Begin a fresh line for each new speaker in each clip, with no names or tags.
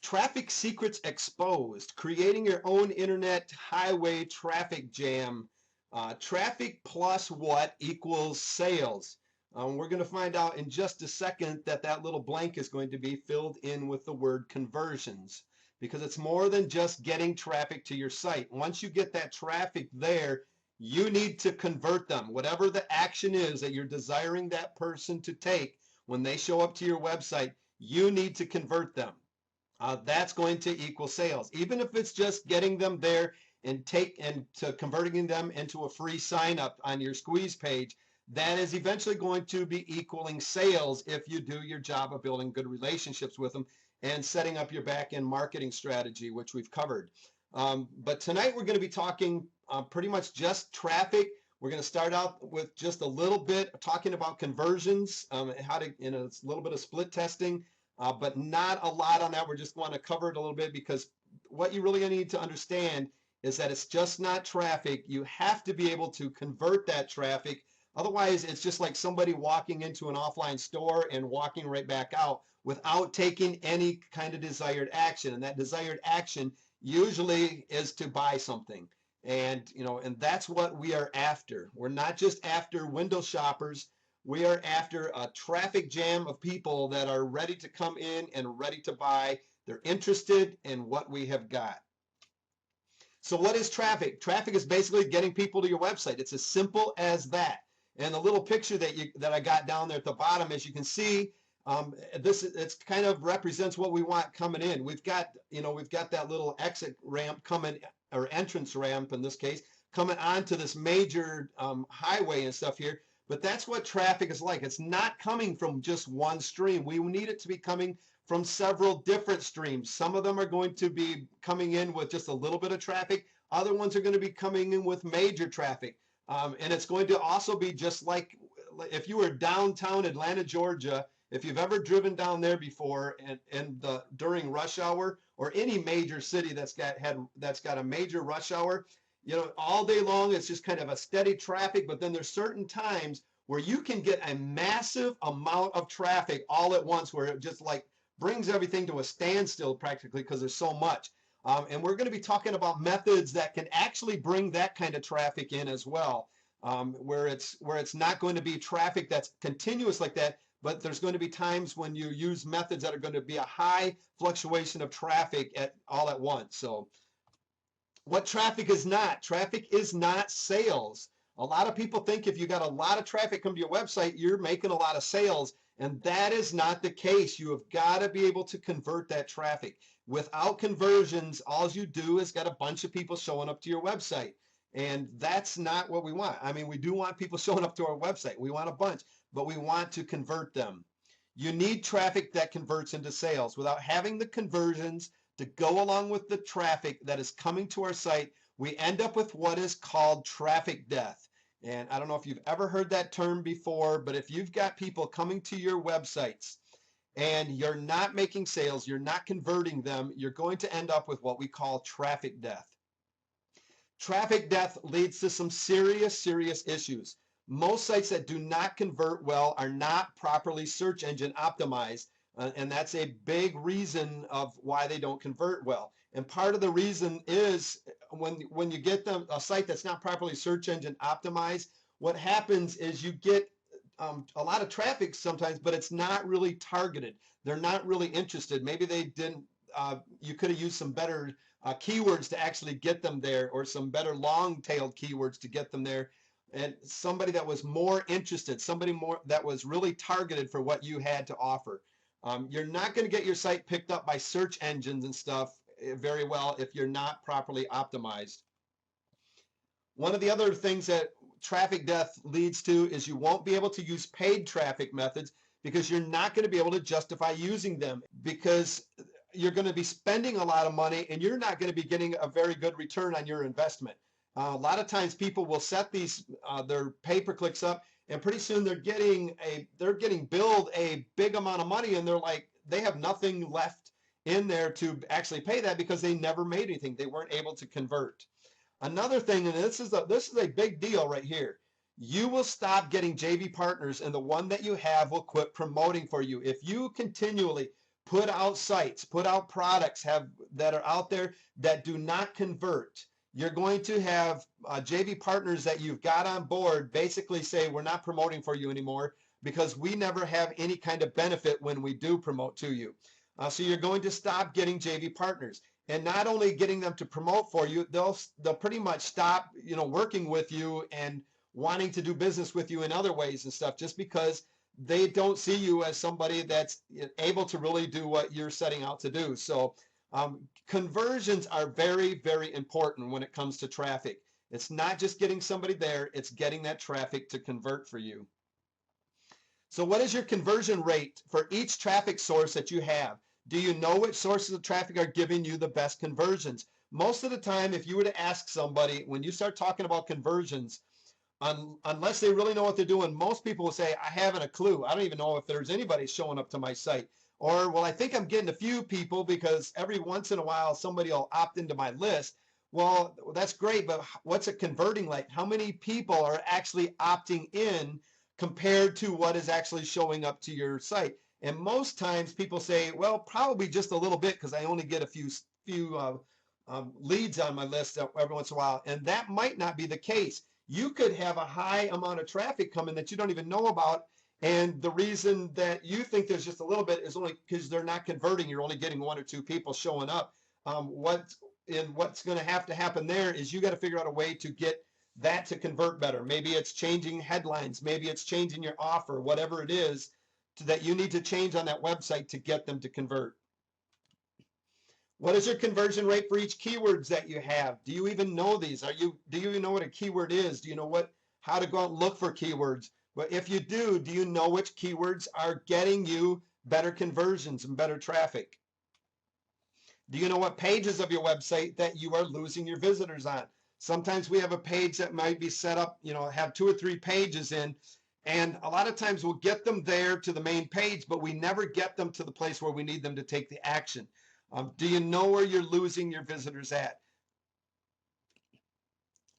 Traffic secrets exposed, creating your own internet highway traffic jam. Traffic plus what equals sales? We're going to find out in just a second that that little blank is going to be filled in with the word conversions, because it's more than just getting traffic to your site. Once you get that traffic there, you need to convert them. Whatever the action is that you're desiring that person to take when they show up to your website, you need to convert them. That's going to equal sales. Even if it's just getting them there and to converting them into a free sign up on your squeeze page, that is eventually going to be equaling sales if you do your job of building good relationships with them and setting up your back end marketing strategy, which we've covered. But tonight we're going to be talking pretty much just traffic. We're going to start out with just a little bit talking about conversions, how to, a little bit of split testing, but not a lot on that. We're just going to cover it a little bit, because what you really need to understand is that it's just not traffic. You have to be able to convert that traffic. Otherwise, it's just like somebody walking into an offline store and walking right back out without taking any kind of desired action. And that desired action usually is to buy something. And, and that's what we are after. We're not just after window shoppers. We are after a traffic jam of people that are ready to come in and ready to buy. They're interested in what we have got. So what is traffic? Traffic is basically getting people to your website. It's as simple as that. And the little picture that I got down there at the bottom, as you can see, it's kind of represents what we want coming in. We've got that little exit ramp coming, or entrance ramp in this case, coming onto this major highway and stuff here. But that's what traffic is like. It's not coming from just one stream. We need it to be coming from several different streams. Some of them are going to be coming in with just a little bit of traffic. Other ones are going to be coming in with major traffic. And it's going to also be just like if you were downtown Atlanta, Georgia, if you've ever driven down there before and during rush hour, or any major city that's got a major rush hour, all day long it's just kind of a steady traffic, but then there's certain times where you can get a massive amount of traffic all at once, where it just like brings everything to a standstill practically, because there's so much. And we're going to be talking about methods that can actually bring that kind of traffic in as well, where it's not going to be traffic that's continuous like that, but there's going to be times when you use methods that are going to be a high fluctuation of traffic all at once. So what traffic is not sales. A lot of people think if you got a lot of traffic come to your website, you're making a lot of sales, and that is not the case. You have got to be able to convert that traffic. Without conversions, all you do is got a bunch of people showing up to your website, and that's not what we want. I mean, we do want people showing up to our website. We want a bunch, but we want to convert them. You need traffic that converts into sales. Without having the conversions to go along with the traffic that is coming to our site, we end up with what is called traffic death. And I don't know if you've ever heard that term before, but if you've got people coming to your websites and you're not making sales, you're not converting them, you're going to end up with what we call traffic death. Traffic death leads to some serious issues. Most sites that do not convert well are not properly search engine optimized. And that's a big reason of why they don't convert well. And part of the reason is when you get a site that's not properly search engine optimized, what happens is you get a lot of traffic sometimes, but it's not really targeted. They're not really interested. Maybe they didn't, you could have used some better keywords to actually get them there, or some better long-tailed keywords to get them there. And somebody that was more interested, somebody more that was really targeted for what you had to offer. You're not going to get your site picked up by search engines and stuff very well if you're not properly optimized. One of the other things that traffic death leads to is you won't be able to use paid traffic methods, because you're not going to be able to justify using them, because you're going to be spending a lot of money and you're not going to be getting a very good return on your investment. A lot of times people will set these their pay-per-clicks up, and pretty soon they're getting billed a big amount of money, and they have nothing left in there to actually pay that, because they never made anything. They weren't able to convert. Another thing, and this is a big deal right here. You will stop getting JV partners, and the one that you have will quit promoting for you. If you continually put out sites, put out products that are out there that do not convert, you're going to have JV partners that you've got on board basically say, we're not promoting for you anymore because we never have any kind of benefit when we do promote to you. So you're going to stop getting JV partners, and not only getting them to promote for you, they'll pretty much stop, working with you and wanting to do business with you in other ways and stuff, just because they don't see you as somebody that's able to really do what you're setting out to do. So conversions are very, very important when it comes to traffic. It's not just getting somebody there, it's getting that traffic to convert for you. So what is your conversion rate for each traffic source that you have? Do you know which sources of traffic are giving you the best conversions? Most of the time, if you were to ask somebody, when you start talking about conversions, unless they really know what they're doing, most people will say, I haven't a clue. I don't even know if there's anybody showing up to my site. Or, well, I think I'm getting a few people because every once in a while somebody will opt into my list. Well, that's great, but what's it converting like? How many people are actually opting in compared to what is actually showing up to your site? And most times people say, well, probably just a little bit because I only get a few leads on my list every once in a while. And that might not be the case. You could have a high amount of traffic coming that you don't even know about. And the reason that you think there's just a little bit is only because they're not converting. You're only getting 1 or 2 people showing up. What's going to happen there is you got to figure out a way to get that to convert better. Maybe it's changing headlines. Maybe it's changing your offer, whatever it is that you need to change on that website to get them to convert. What is your conversion rate for each keywords that you have? Do you even know these? Do you even know what a keyword is? Do you know how to go out and look for keywords? Well, if you do you know which keywords are getting you better conversions and better traffic? Do you know what pages of your website that you are losing your visitors on? Sometimes we have a page that might be set up, have 2 or 3 pages in, and a lot of times we'll get them there to the main page, but we never get them to the place where we need them to take the action. Do you know where you're losing your visitors at?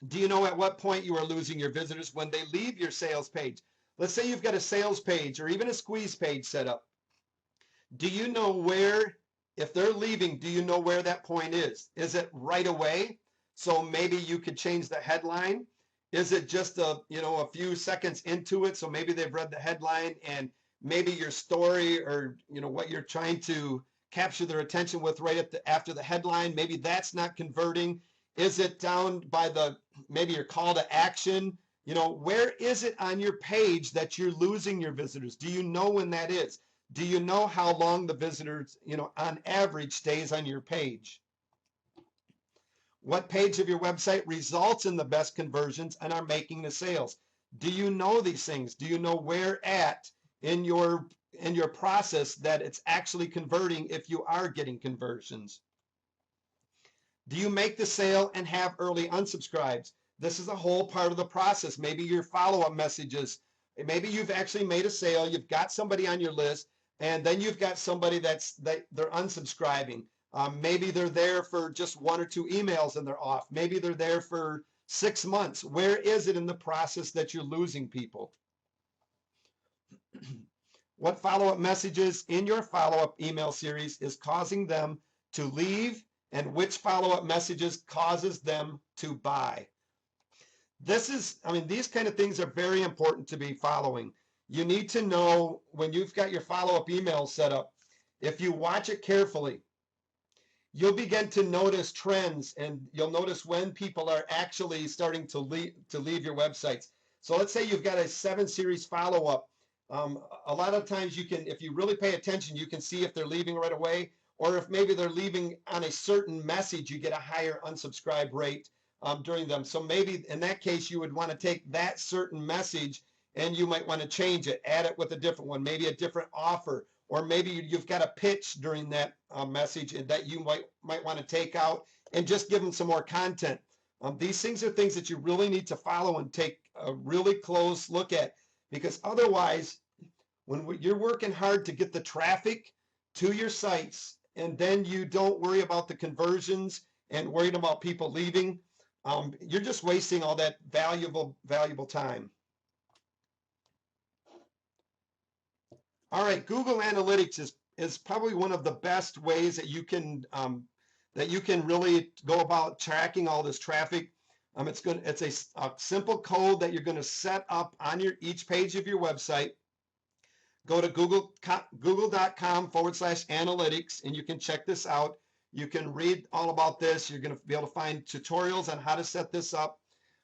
Do you know at what point you are losing your visitors when they leave your sales page? Let's say you've got a sales page or even a squeeze page set up. Do you know where, if they're leaving, do you know where that point is? Is it right away? So maybe you could change the headline. Is it just a few seconds into it? So maybe they've read the headline and maybe your story or what you're trying to capture their attention with right after the headline, maybe that's not converting. Is it down by maybe your call to action? Where is it on your page that you're losing your visitors? Do you know when that is? Do you know how long the visitors, on average stays on your page? What page of your website results in the best conversions and are making the sales? Do you know these things? Do you know where at in your process that it's actually converting if you are getting conversions? Do you make the sale and have early unsubscribes? This is a whole part of the process. Maybe your follow-up messages. Maybe you've actually made a sale. You've got somebody on your list, and then you've got somebody they're unsubscribing. Maybe they're there for just 1 or 2 emails and they're off. Maybe they're there for 6 months. Where is it in the process that you're losing people? What follow-up messages in your follow-up email series is causing them to leave, and which follow-up messages causes them to buy? These kind of things are very important to be following. You need to know when you've got your follow-up email set up, if you watch it carefully, you'll begin to notice trends, and you'll notice when people are actually starting to leave your websites. So let's say you've got a 7-series follow-up. A lot of times you can, if you really pay attention, you can see if they're leaving right away, or if maybe they're leaving on a certain message, you get a higher unsubscribe rate during them. So maybe in that case, you would want to take that certain message and you might want to change it, add it with a different one, maybe a different offer, or maybe you've got a pitch during that message that you might want to take out and just give them some more content. These things are things that you really need to follow and take a really close look at, because otherwise, when you're working hard to get the traffic to your sites and then you don't worry about the conversions and worried about people leaving, you're just wasting all that valuable time. All right, Google Analytics is probably one of the best ways that you can really go about tracking all this traffic. It's a simple code that you're going to set up on each page of your website. Go to google.com/analytics, and you can check this out. You can read all about this. You're going to be able to find tutorials on how to set this up.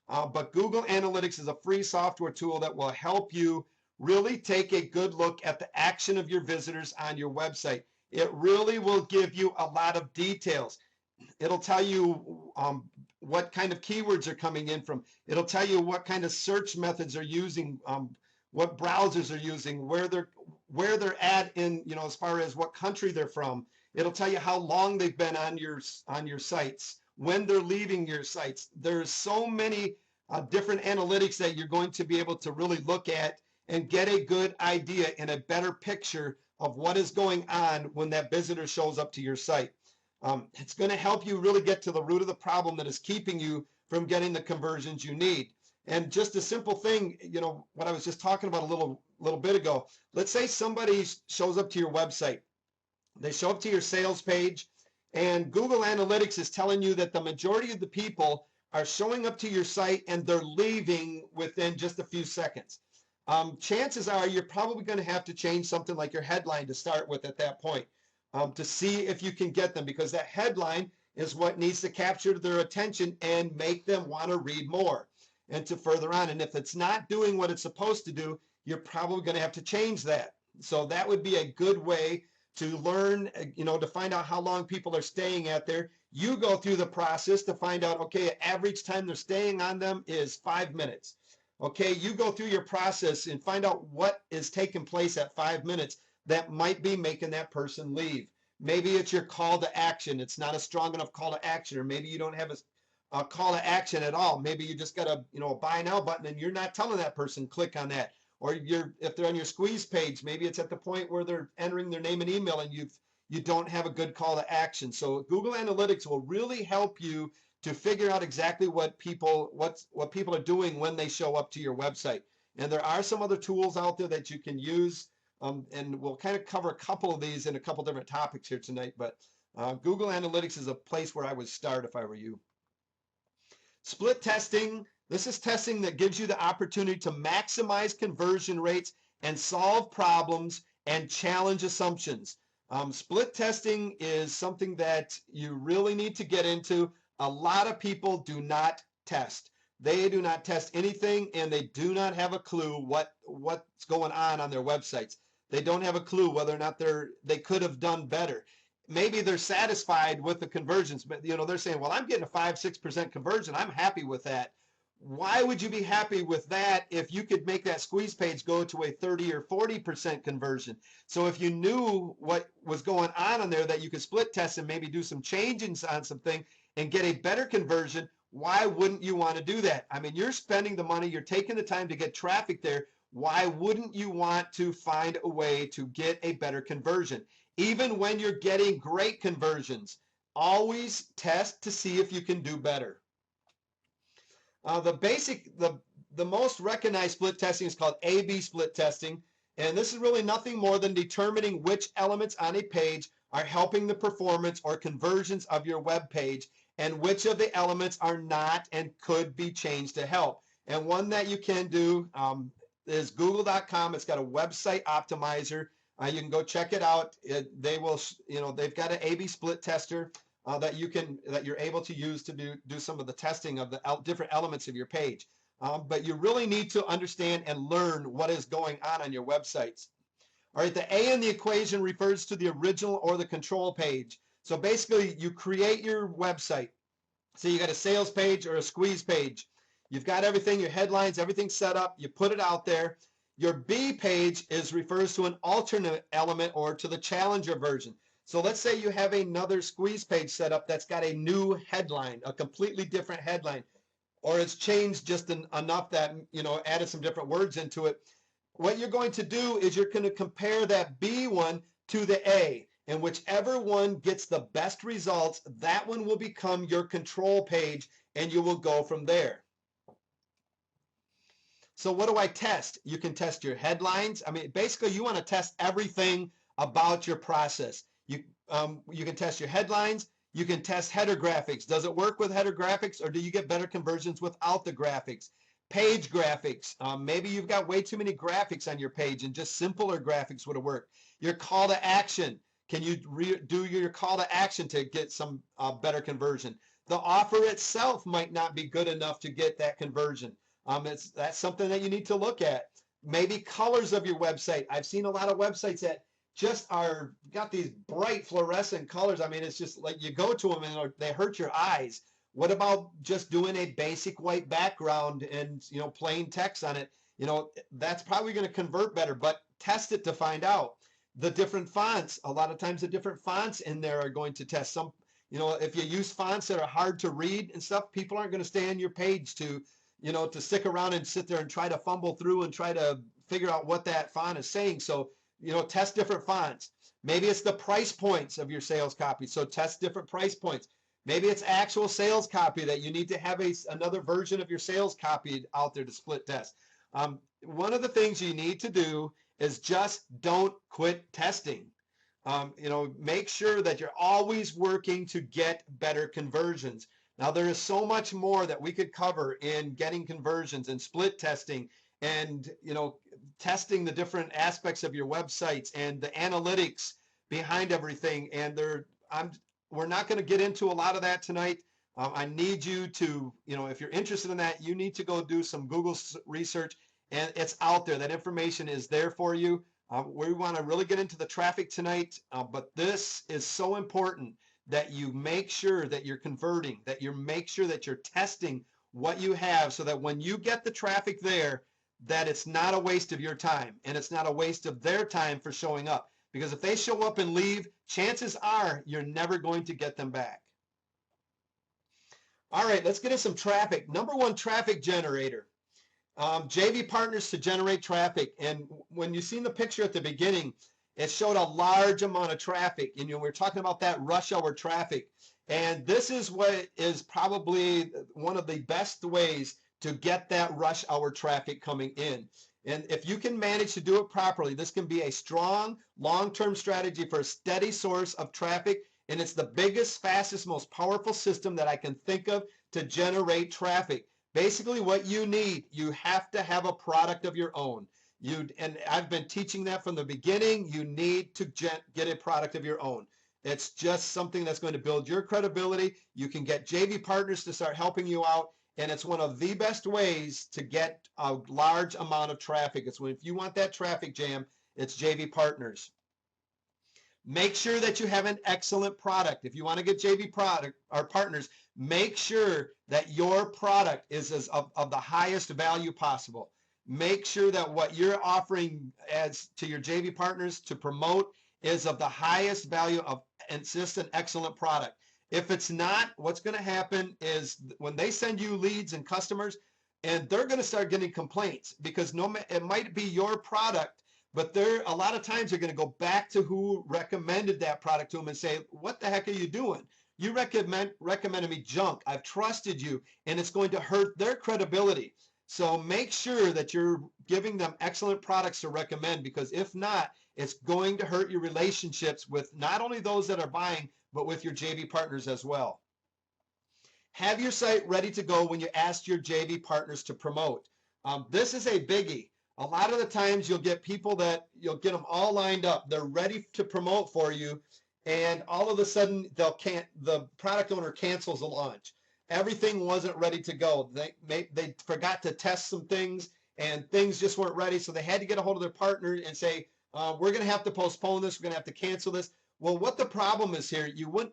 But Google Analytics is a free software tool that will help you really take a good look at the action of your visitors on your website. It really will give you a lot of details. It'll tell you what kind of keywords are coming in from. It'll tell you what kind of search methods are using, what browsers are using, where they're at in, as far as what country they're from. It'll tell you how long they've been on your sites, when they're leaving your sites. There's so many different analytics that you're going to be able to really look at and get a good idea and a better picture of what is going on when that visitor shows up to your site. It's going to help you really get to the root of the problem that is keeping you from getting the conversions you need. And just a simple thing, what I was just talking about a little bit ago. Let's say somebody shows up to your website. They show up to your sales page, and Google Analytics is telling you that the majority of the people are showing up to your site and they're leaving within just a few seconds. Chances are you're probably going to have to change something like your headline to start with at that point. To see if you can get them, because that headline is what needs to capture their attention and make them want to read more and to further on. And if it's not doing what it's supposed to do, you're probably going to have to change that. So that would be a good way to learn, to find out how long people are staying at there. You go through the process to find out, okay, average time they're staying on them is 5 minutes. Okay, you go through your process and find out what is taking place at 5 minutes that might be making that person leave. Maybe it's your call to action. It's not a strong enough call to action, or maybe you don't have a call to action at all. Maybe you just got a buy now button and you're not telling that person click on that. Or if they're on your squeeze page, maybe it's at the point where they're entering their name and email and you don't have a good call to action. So Google Analytics will really help you to figure out exactly what people are doing when they show up to your website. And there are some other tools out there that you can use. And we'll kind of cover a couple of these in a couple different topics here tonight, but Google Analytics is a place where I would start if I were you. Split testing. This is testing that gives you the opportunity to maximize conversion rates and solve problems and challenge assumptions. Split testing is something that you really need to get into. A lot of people do not test. They do not test anything, and they do not have a clue what's going on their websites. They don't have a clue whether or not they could have done better. Maybe they're satisfied with the conversions, but they're saying, well, I'm getting a 5-6% conversion. I'm happy with that. Why would you be happy with that if you could make that squeeze page go to a 30 or 40% conversion? So if you knew what was going on there, that you could split test and maybe do some changes on something and get a better conversion, why wouldn't you want to do that? I mean, you're spending the money, you're taking the time to get traffic there. Why wouldn't you want to find a way to get a better conversion? Even when you're getting great conversions, always test to see if you can do better. The most recognized split testing is called A/B split testing, and this is really nothing more than determining which elements on a page are helping the performance or conversions of your web page, and which of the elements are not and could be changed to help. And one that you can do is Google.com. It's got a website optimizer. You can go check it out. They've got an A/B split tester that you're able to use to do some of the testing of the different elements of your page. But you really need to understand and learn what is going on your websites. All right, the A in the equation refers to the original or the control page. So basically, you create your website. So you got a sales page or a squeeze page. You've got everything, your headlines, everything set up. You put it out there. Your B page refers to an alternate element or to the challenger version. So let's say you have another squeeze page set up that's got a new headline, a completely different headline, or it's changed just enough that, added some different words into it. What you're going to do is you're going to compare that B one to the A, and whichever one gets the best results, that one will become your control page, and you will go from there. So what do I test? You can test your headlines. I mean, basically you want to test everything about your process. You can test your headlines. You can test header graphics. Does it work with header graphics, or do you get better conversions without the graphics? Page graphics. Maybe you've got way too many graphics on your page and just simpler graphics would have worked. Your call to action. Can you do your call to action to get some better conversion? The offer itself might not be good enough to get that conversion. That's something that you need to look at. Maybe colors of your website. I've seen a lot of websites that just are got these bright fluorescent colors. I mean, it's just like you go to them and they hurt your eyes. What about just doing a basic white background and, you know, plain text on it? You know, that's probably going to convert better, but test it to find out. The different fonts, a lot of times the different fonts in there are going to test some, you know, if you use fonts that are hard to read and stuff, people aren't going to stay on your page to, you know, to stick around and sit there and try to fumble through and try to figure out what that font is saying. So, you know, test different fonts. Maybe it's the price points of your sales copy. So test different price points. Maybe it's actual sales copy that you need to have another version of your sales copy out there to split test. One of the things you need to do is just don't quit testing. You know, make sure that you're always working to get better conversions. Now, there is so much more that we could cover in getting conversions and split testing and, you know, testing the different aspects of your websites and the analytics behind everything. And we're not going to get into a lot of that tonight. I need you to, you know, if you're interested in that, you need to go do some Google research, and it's out there. That information is there for you. We want to really get into the traffic tonight, but this is so important that you make sure that you're converting, that you make sure that you're testing what you have so that when you get the traffic there, that it's not a waste of your time and it's not a waste of their time for showing up. Because if they show up and leave, chances are you're never going to get them back. All right, let's get in some traffic. Number one traffic generator. JV Partners to generate traffic. And when you seen the picture at the beginning, it showed a large amount of traffic. And, you know, we're talking about that rush hour traffic. And this is what is probably one of the best ways to get that rush hour traffic coming in. And if you can manage to do it properly, this can be a strong long-term strategy for a steady source of traffic. And it's the biggest, fastest, most powerful system that I can think of to generate traffic. Basically, what you need, you have to have a product of your own. And I've been teaching that from the beginning. You need to get a product of your own. It's just something that's going to build your credibility. You can get JV Partners to start helping you out. And it's one of the best ways to get a large amount of traffic. If you want that traffic jam, it's JV Partners. Make sure that you have an excellent product. If you want to get JV product or partners, make sure that your product is of the highest value possible. Make sure that what you're offering as to your JV partners to promote is of the highest value of, and just an excellent product. If it's not, what's going to happen is when they send you leads and customers, and they're going to start getting complaints because it might be your product, but a lot of times they're going to go back to who recommended that product to them and say, what the heck are you doing? You recommended me junk. I've trusted you, and it's going to hurt their credibility. So make sure that you're giving them excellent products to recommend, because if not, it's going to hurt your relationships with not only those that are buying, but with your JV partners as well. Have your site ready to go when you ask your JV partners to promote. This is a biggie. A lot of the times you'll get people that you'll get them all lined up. They're ready to promote for you, and all of a sudden the product owner cancels the launch. Everything wasn't ready to go. They forgot to test some things, and things just weren't ready. So they had to get a hold of their partner and say, we're going to have to postpone this. We're going to have to cancel this. Well, what the problem is here, you wouldn't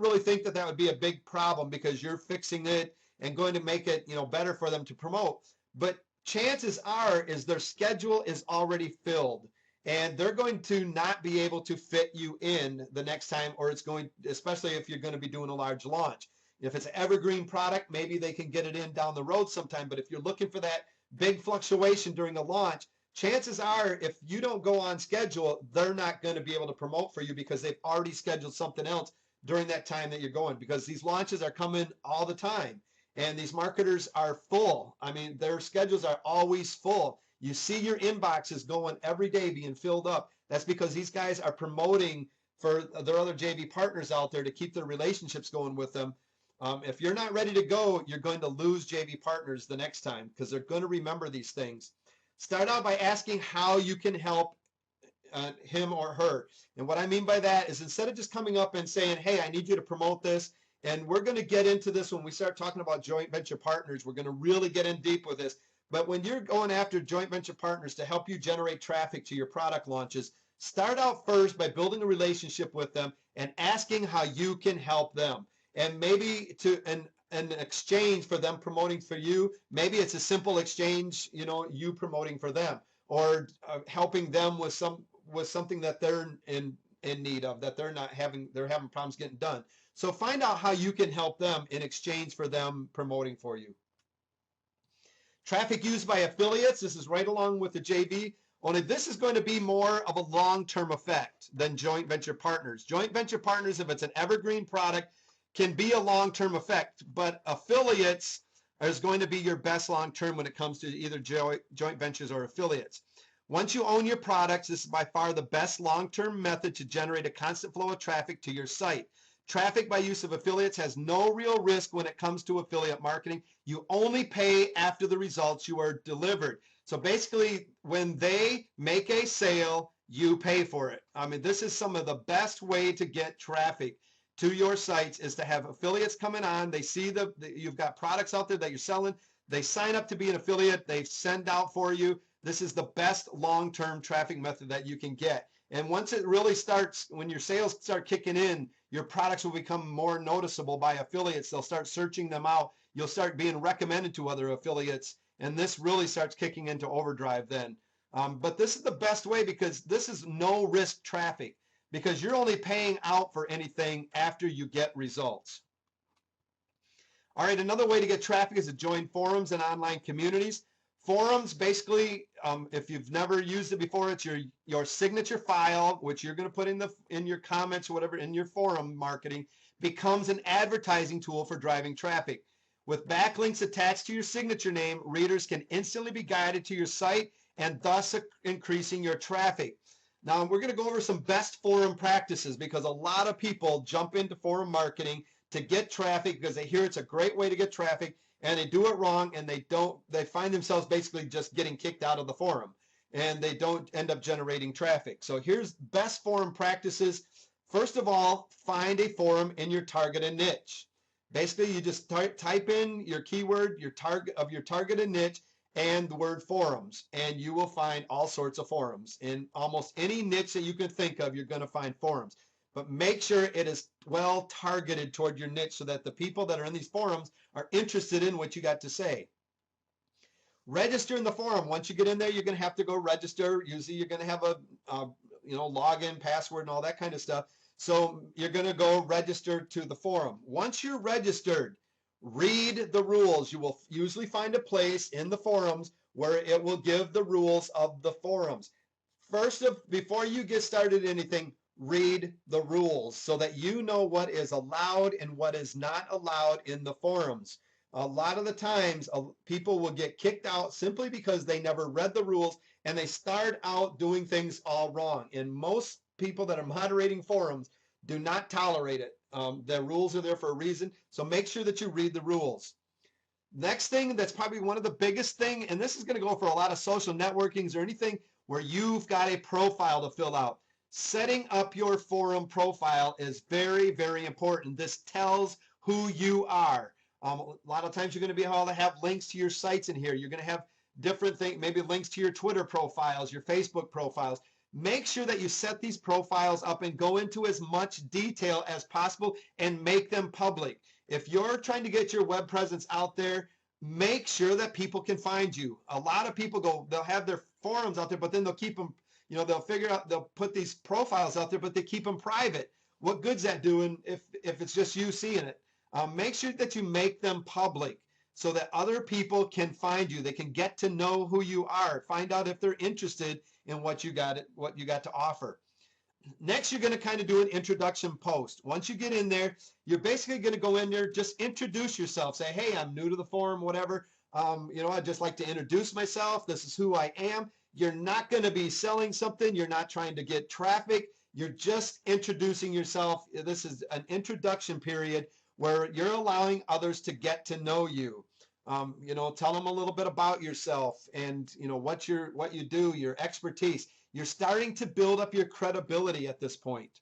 really think that would be a big problem because you're fixing it and going to make it, better for them to promote. But chances are is their schedule is already filled, and they're going to not be able to fit you in the next time, or especially if you're going to be doing a large launch. If it's an evergreen product, maybe they can get it in down the road sometime. But if you're looking for that big fluctuation during a launch, chances are if you don't go on schedule, they're not going to be able to promote for you because they've already scheduled something else during that time that you're going, because these launches are coming all the time. And these marketers are full. I mean, their schedules are always full. You see your inboxes going every day being filled up. That's because these guys are promoting for their other JV partners out there to keep their relationships going with them. If you're not ready to go, you're going to lose JV partners the next time because they're going to remember these things. Start out by asking how you can help him or her. And what I mean by that is instead of just coming up and saying, hey, I need you to promote this, and we're going to get into this when we start talking about joint venture partners, we're going to really get in deep with this. But when you're going after joint venture partners to help you generate traffic to your product launches, start out first by building a relationship with them and asking how you can help them. And maybe to an exchange for them promoting for you, maybe it's a simple exchange, you promoting for them, or helping them with something that they're in need of, that they're having problems getting done. So find out how you can help them in exchange for them promoting for you. Traffic used by affiliates, this is right along with the JV, only this is going to be more of a long-term effect than joint venture partners. Joint venture partners, if it's an evergreen product, can be a long-term effect, but affiliates is going to be your best long-term when it comes to either joint ventures or affiliates. Once you own your products, this is by far the best long-term method to generate a constant flow of traffic to your site. Traffic by use of affiliates has no real risk when it comes to affiliate marketing. You only pay after the results you are delivered. So basically, when they make a sale, you pay for it. I mean, this is some of the best way to get traffic to your sites is to have affiliates coming on. They see you've got products out there that you're selling. They sign up to be an affiliate. They send out for you. This is the best long-term traffic method that you can get. And once it really starts, when your sales start kicking in, your products will become more noticeable by affiliates. They'll start searching them out. You'll start being recommended to other affiliates, and this really starts kicking into overdrive then. But this is the best way because this is no risk traffic because you're only paying out for anything after you get results. All right, another way to get traffic is to join forums and online communities. Forums, basically, if you've never used it before, it's your signature file, which you're going to put in your comments or whatever in your forum marketing, becomes an advertising tool for driving traffic. With backlinks attached to your signature name, readers can instantly be guided to your site and thus increasing your traffic. Now, we're going to go over some best forum practices because a lot of people jump into forum marketing to get traffic because they hear it's a great way to get traffic, and they do it wrong, and they find themselves basically just getting kicked out of the forum, and they don't end up generating traffic. So here's best forum practices. First of all, find a forum in your targeted niche. Basically, you just type in your keyword, your targeted niche, and the word forums, and you will find all sorts of forums. In almost any niche that you can think of, you're going to find forums. But make sure it is well targeted toward your niche so that the people that are in these forums are interested in what you got to say. Register in the forum. Once you get in there, you're going to have to go register. Usually you're going to have a login, password, and all that kind of stuff. So you're going to go register to the forum. Once you're registered, read the rules. You will usually find a place in the forums where it will give the rules of the forums. Before you get started anything, read the rules so that you know what is allowed and what is not allowed in the forums. A lot of the times people will get kicked out simply because they never read the rules and they start out doing things all wrong. And most people that are moderating forums do not tolerate it. The rules are there for a reason, so make sure that you read the rules. Next thing, that's probably one of the biggest thing, and this is going to go for a lot of social networkings or anything where you've got a profile to fill out. Setting up your forum profile is very, very important. This tells who you are. A lot of times you're going to be able to have links to your sites in here. You're going to have different things, maybe links to your Twitter profiles, your Facebook profiles. Make sure that you set these profiles up and go into as much detail as possible and make them public. If you're trying to get your web presence out there, make sure that people can find you. A lot of people they'll have their forums out there, but then they'll keep them, they'll put these profiles out there, but they keep them private. What good's that doing if it's just you seeing it? Make sure that you make them public so that other people can find you. They can get to know who you are, find out if they're interested in what you got to offer. Next, you're going to kind of do an introduction post. Once you get in there, you're basically going to go in there, just introduce yourself. Say, hey, I'm new to the forum, whatever. I'd just like to introduce myself. This is who I am. You're not going to be selling something. You're not trying to get traffic. You're just introducing yourself. This is an introduction period where you're allowing others to get to know you. Tell them a little bit about yourself and what you do, your expertise. You're starting to build up your credibility at this point.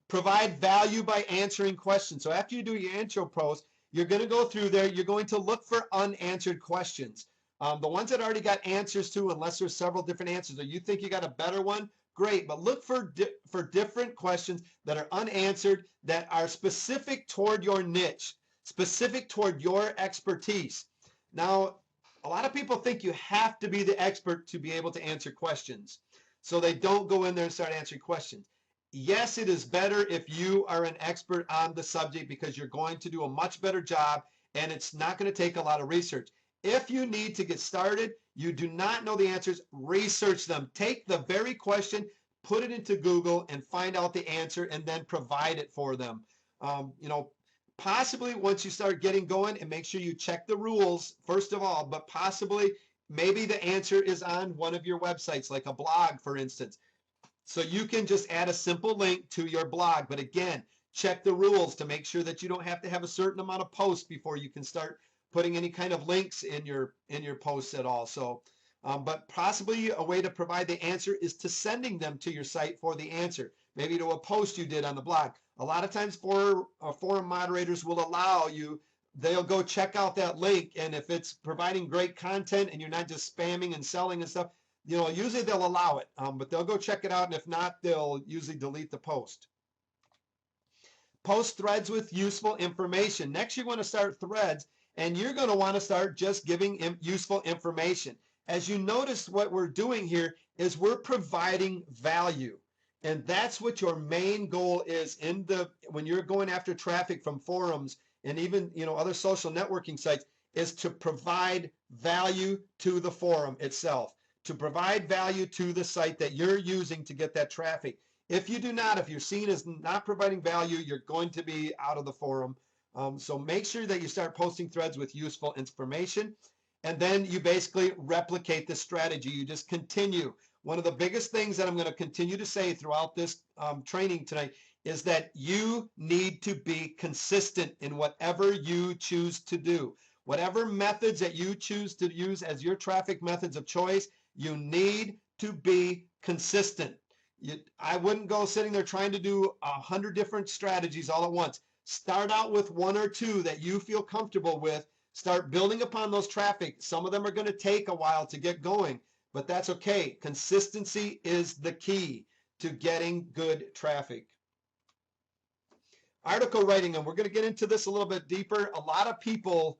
Provide value by answering questions. So after you do your intro post, you're going to go through there. You're going to look for unanswered questions. The ones that already got answers to, unless there's several different answers, or you think you got a better one, great. But look for different questions that are unanswered, that are specific toward your niche, specific toward your expertise. Now, a lot of people think you have to be the expert to be able to answer questions. So they don't go in there and start answering questions. Yes, it is better if you are an expert on the subject because you're going to do a much better job and it's not going to take a lot of research. If you need to get started, you do not know the answers, research them. Take the very question, put it into Google and find out the answer and then provide it for them. Possibly once you start getting going, and make sure you check the rules first of all, but possibly maybe the answer is on one of your websites, like a blog, for instance. So you can just add a simple link to your blog. But again, check the rules to make sure that you don't have to have a certain amount of posts before you can start putting any kind of links in your posts at all. So, but possibly a way to provide the answer is to sending them to your site for the answer, maybe to a post you did on the blog. A lot of times forum moderators will allow you, they'll go check out that link, and if it's providing great content and you're not just spamming and selling and stuff, usually they'll allow it, but they'll go check it out, and if not, they'll usually delete the post. Post threads with useful information. Next, you want to start threads, and you're going to want to start just giving useful information. As you notice, what we're doing here is we're providing value, and that's what your main goal is when you're going after traffic from forums and even other social networking sites, is to provide value to the forum itself, to provide value to the site that you're using to get that traffic. If you do not, if you're seen as not providing value, you're going to be out of the forum. So make sure that you start posting threads with useful information, and then you basically replicate the strategy. You just continue. One of the biggest things that I'm going to continue to say throughout this training tonight is that you need to be consistent in whatever you choose to do. Whatever methods that you choose to use as your traffic methods of choice, you need to be consistent. I wouldn't go sitting there trying to do 100 different strategies all at once. Start out with one or two that you feel comfortable with. Start building upon those traffic. Some of them are going to take a while to get going, but that's okay. Consistency is the key to getting good traffic. Article writing, and we're going to get into this a little bit deeper. A lot of people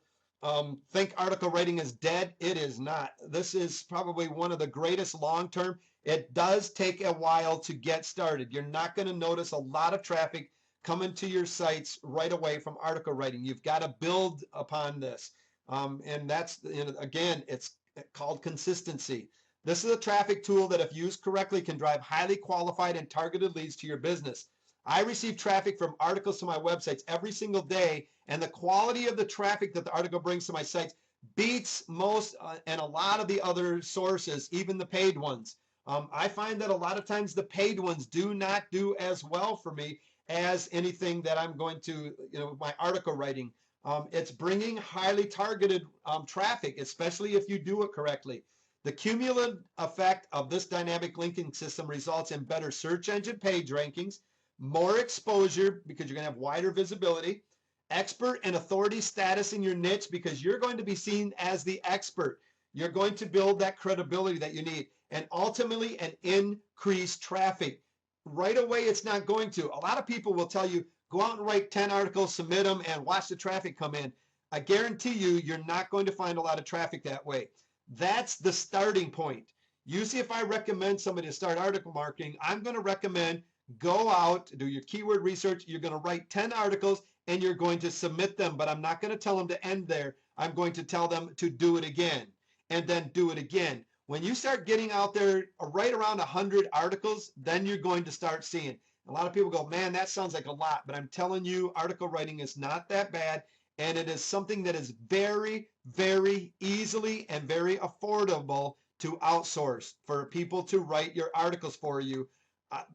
think article writing is dead. It is not. This is probably one of the greatest long-term. It does take a while to get started. You're not going to notice a lot of traffic coming to your sites right away from article writing. You've got to build upon this. And that's, again, it's called consistency. This is a traffic tool that, if used correctly, can drive highly qualified and targeted leads to your business. I receive traffic from articles to my websites every single day, and the quality of the traffic that the article brings to my sites beats most and a lot of the other sources, even the paid ones. I find that a lot of times the paid ones do not do as well for me as anything that I'm going to, my article writing. It's bringing highly targeted traffic, especially if you do it correctly. The cumulative effect of this dynamic linking system results in better search engine page rankings, more exposure because you're going to have wider visibility, expert and authority status in your niche because you're going to be seen as the expert. You're going to build that credibility that you need, and ultimately an increased traffic. Right away, it's not going to. A lot of people will tell you, go out and write 10 articles, submit them, and watch the traffic come in. I guarantee you, you're not going to find a lot of traffic that way. That's the starting point. Usually if I recommend somebody to start article marketing, I'm going to recommend go out, do your keyword research. You're going to write 10 articles and you're going to submit them, but I'm not going to tell them to end there. I'm going to tell them to do it again and then do it again. When you start getting out there right around 100 articles, then you're going to start seeing. A lot of people go, man, that sounds like a lot, but I'm telling you, article writing is not that bad, and it is something that is very, very easily and very affordable to outsource, for people to write your articles for you.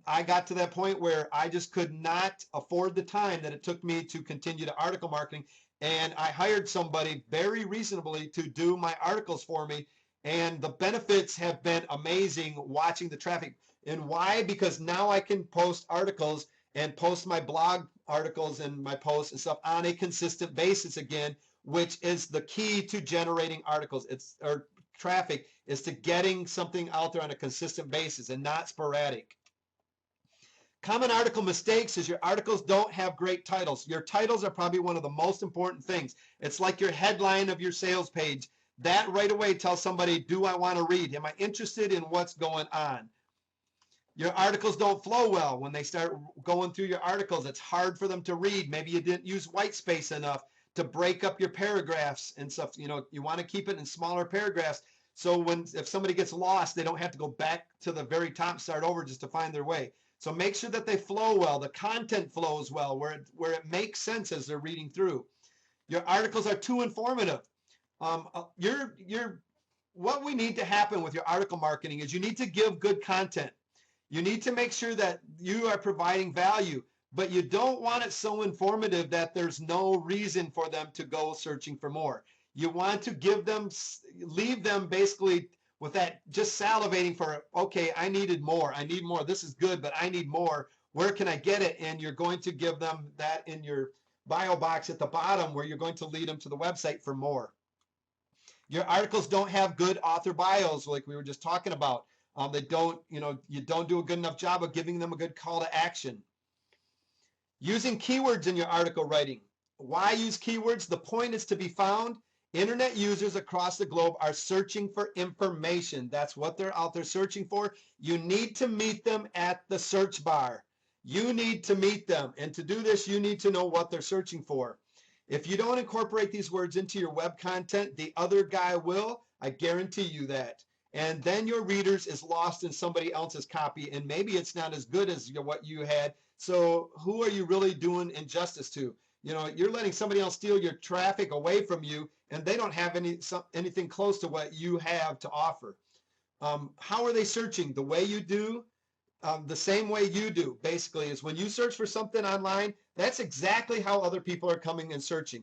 I got to that point where I just could not afford the time that it took me to continue to article marketing. And I hired somebody very reasonably to do my articles for me. And the benefits have been amazing watching the traffic. And why? Because now I can post articles and post my blog articles and my posts and stuff on a consistent basis again, which is the key to generating articles. Or traffic is to getting something out there on a consistent basis and not sporadic. Common article mistakes is your articles don't have great titles. Your titles are probably one of the most important things. It's like your headline of your sales page. That right away tells somebody, do I want to read? Am I interested in what's going on? Your articles don't flow well. When they start going through your articles, it's hard for them to read. Maybe you didn't use white space enough to break up your paragraphs and stuff. You know, you want to keep it in smaller paragraphs. So if somebody gets lost, they don't have to go back to the very top, start over just to find their way. So make sure that they flow well. The content flows well, where it makes sense as they're reading through. Your articles are too informative. What we need to happen with your article marketing is you need to give good content. You need to make sure that you are providing value, but you don't want it so informative that there's no reason for them to go searching for more. You want to leave them basically with that just salivating for, okay, I needed more. I need more. This is good, but I need more. Where can I get it? And you're going to give them that in your bio box at the bottom, where you're going to lead them to the website for more. Your articles don't have good author bios, like we were just talking about. You don't do a good enough job of giving them a good call to action. Using keywords in your article writing. Why use keywords? The point is to be found. Internet users across the globe are searching for information. That's what they're out there searching for. You need to meet them at the search bar. You need to meet them. And to do this, you need to know what they're searching for. If you don't incorporate these words into your web content, the other guy will. I guarantee you that. And then your readers is lost in somebody else's copy, and maybe it's not as good as what you had. So who are you really doing injustice to? You know, you're letting somebody else steal your traffic away from you, and they don't have anything close to what you have to offer. How are they searching? The way you do, the same way you do, basically, is when you search for something online, that's exactly how other people are coming and searching.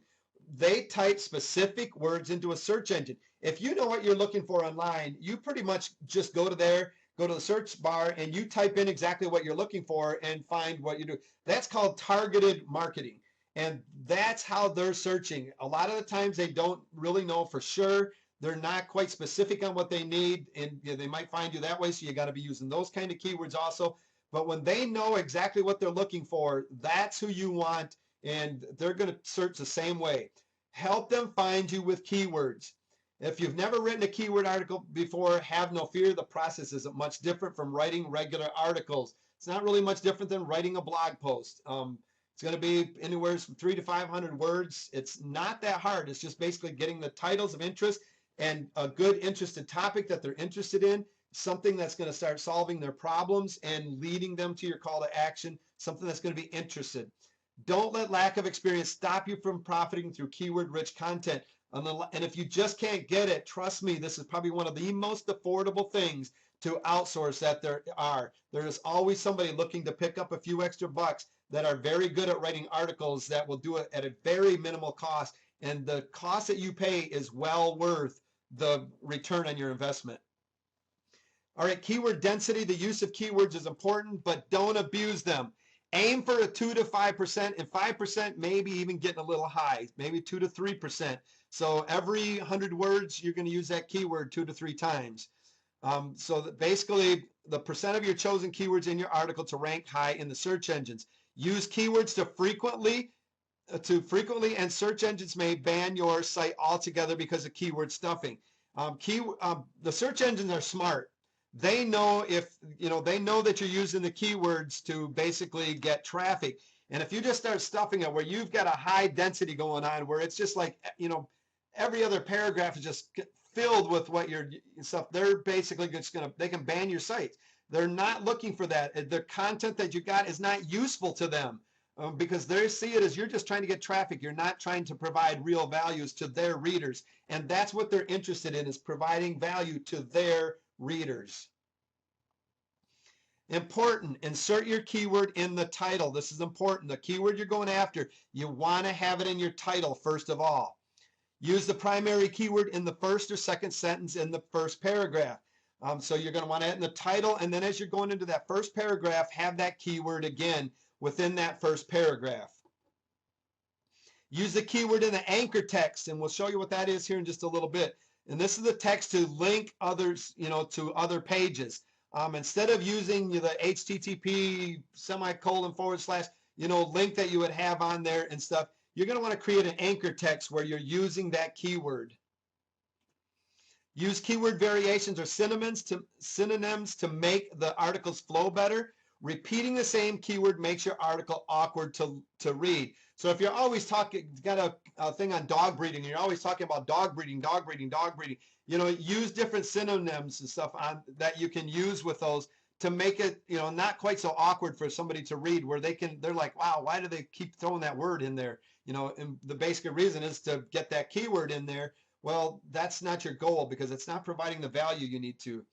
They type specific words into a search engine. If you know what you're looking for online, you pretty much just go to the search bar, and you type in exactly what you're looking for and find what you do. That's called targeted marketing. And that's how they're searching. A lot of the times they don't really know for sure. They're not quite specific on what they need, and they might find you that way, so you got to be using those kind of keywords also. But when they know exactly what they're looking for, that's who you want, and they're going to search the same way. Help them find you with keywords. If you've never written a keyword article before, have no fear. The process isn't much different from writing regular articles. It's not really much different than writing a blog post. It's going to be anywhere from 300 to 500 words. It's not that hard. It's just basically getting the titles of interest and a good interested topic that they're interested in, something that's going to start solving their problems and leading them to your call to action, something that's going to be interested. Don't let lack of experience stop you from profiting through keyword-rich content. And if you just can't get it, trust me, this is probably one of the most affordable things to outsource that there are. There is always somebody looking to pick up a few extra bucks that are very good at writing articles that will do it at a very minimal cost. And the cost that you pay is well worth the return on your investment. All right, keyword density. The use of keywords is important, but don't abuse them. Aim for a 2 to 5%, and 5% maybe even getting a little high, maybe 2 to 3%. So every 100 words, you're going to use that keyword 2 to 3 times. So that basically, the percent of your chosen keywords in your article to rank high in the search engines. Use keywords frequently, and search engines may ban your site altogether because of keyword stuffing. The search engines are smart. They know they know that you're using the keywords to basically get traffic. And if you just start stuffing it where you've got a high density going on, where it's just like, every other paragraph is just filled with what your stuff, they're basically just they can ban your site. They're not looking for that. The content that you got is not useful to them. because they see it as you're just trying to get traffic. You're not trying to provide real values to their readers. And that's what they're interested in, is providing value to their readers. Important, insert your keyword in the title. This is important. The keyword you're going after, you want to have it in your title first of all. Use the primary keyword in the first or second sentence in the first paragraph. So you're going to want to add in the title, and then as you're going into that first paragraph, have that keyword again within that first paragraph. Use the keyword in the anchor text, and we'll show you what that is here in just a little bit. And this is the text to link others, to other pages. Instead of using the HTTP // link that you would have on there and stuff, you're going to want to create an anchor text where you're using that keyword. Use keyword variations or synonyms to make the articles flow better. Repeating the same keyword makes your article awkward to read. So if you're always got a thing on dog breeding, and you're always talking about dog breeding, use different synonyms and stuff that you can use with those to make it, not quite so awkward for somebody to read, where they're like, wow, why do they keep throwing that word in there? And the basic reason is to get that keyword in there. Well, that's not your goal, because it's not providing the value you need to.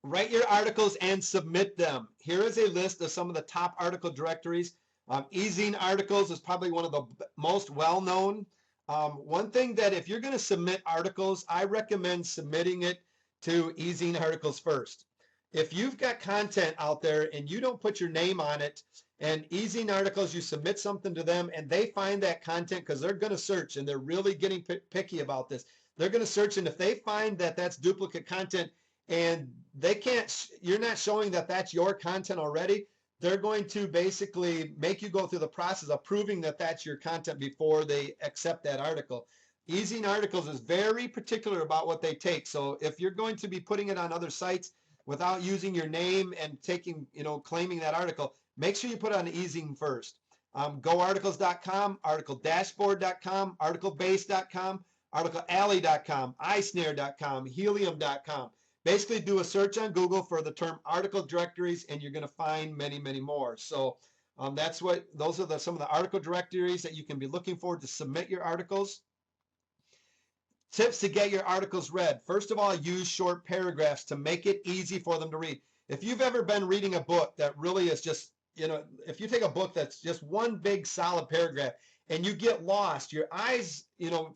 Write your articles and submit them. Here is a list of some of the top article directories. eZine Articles is probably one of the most well-known. One thing that if you're going to submit articles, I recommend submitting it to eZine Articles first. If you've got content out there and you don't put your name on it, and eZine Articles, you submit something to them and they find that content, because they're going to search, and they're really getting picky about this. They're going to search, and if they find that that's duplicate content and they can't, you're not showing that that's your content already, they're going to basically make you go through the process of proving that that's your content before they accept that article. eZine Articles is very particular about what they take. So if you're going to be putting it on other sites without using your name and taking, claiming that article, make sure you put it on eZine first. GoArticles.com, ArticleDashboard.com, ArticleBase.com, ArticleAlley.com, iSnare.com, Helium.com. Basically, do a search on Google for the term article directories, and you're going to find many, many more. So those are some of the article directories that you can be looking for to submit your articles. Tips to get your articles read. First of all, use short paragraphs to make it easy for them to read. If you've ever been reading a book that really is just, if you take a book that's just one big solid paragraph and you get lost, your eyes,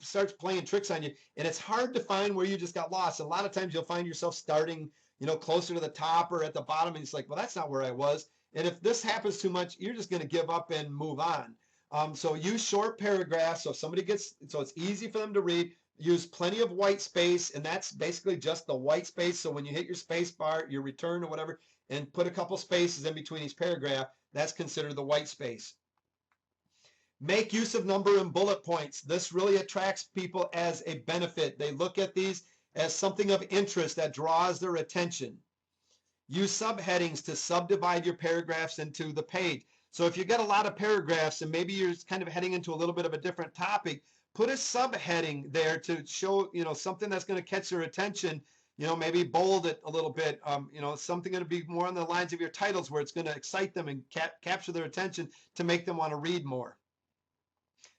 starts playing tricks on you, and it's hard to find where you just got lost. And a lot of times you'll find yourself starting, closer to the top or at the bottom, and it's like, well, that's not where I was. And if this happens too much, you're just going to give up and move on. So use short paragraphs so it's easy for them to read. Use plenty of white space, and that's basically just the white space. So when you hit your space bar, your return or whatever, and put a couple spaces in between each paragraph, that's considered the white space. Make use of number and bullet points. This really attracts people as a benefit. They look at these as something of interest that draws their attention. Use subheadings to subdivide your paragraphs into the page. So if you've got a lot of paragraphs and maybe you're kind of heading into a little bit of a different topic, put a subheading there to show, something that's going to catch their attention. Maybe bold it a little bit. Something going to be more on the lines of your titles, where it's going to excite them and capture their attention to make them want to read more.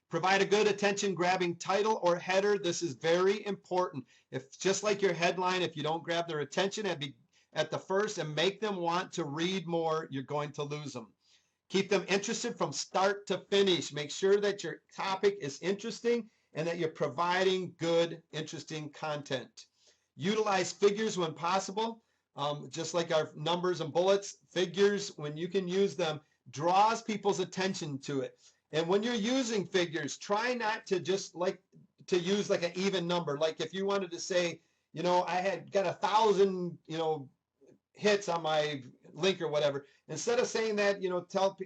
Provide a good attention-grabbing title or header. This is very important. If just like your headline, if you don't grab their attention at the first and make them want to read more, you're going to lose them. Keep them interested from start to finish. Make sure that your topic is interesting and that you're providing good, interesting content. Utilize figures when possible. Just like our numbers and bullets, figures, when you can use them, draws people's attention to it. And when you're using figures, try not to just use like an even number. Like if you wanted to say, I had got 1,000, hits on my link or whatever. Instead of saying that,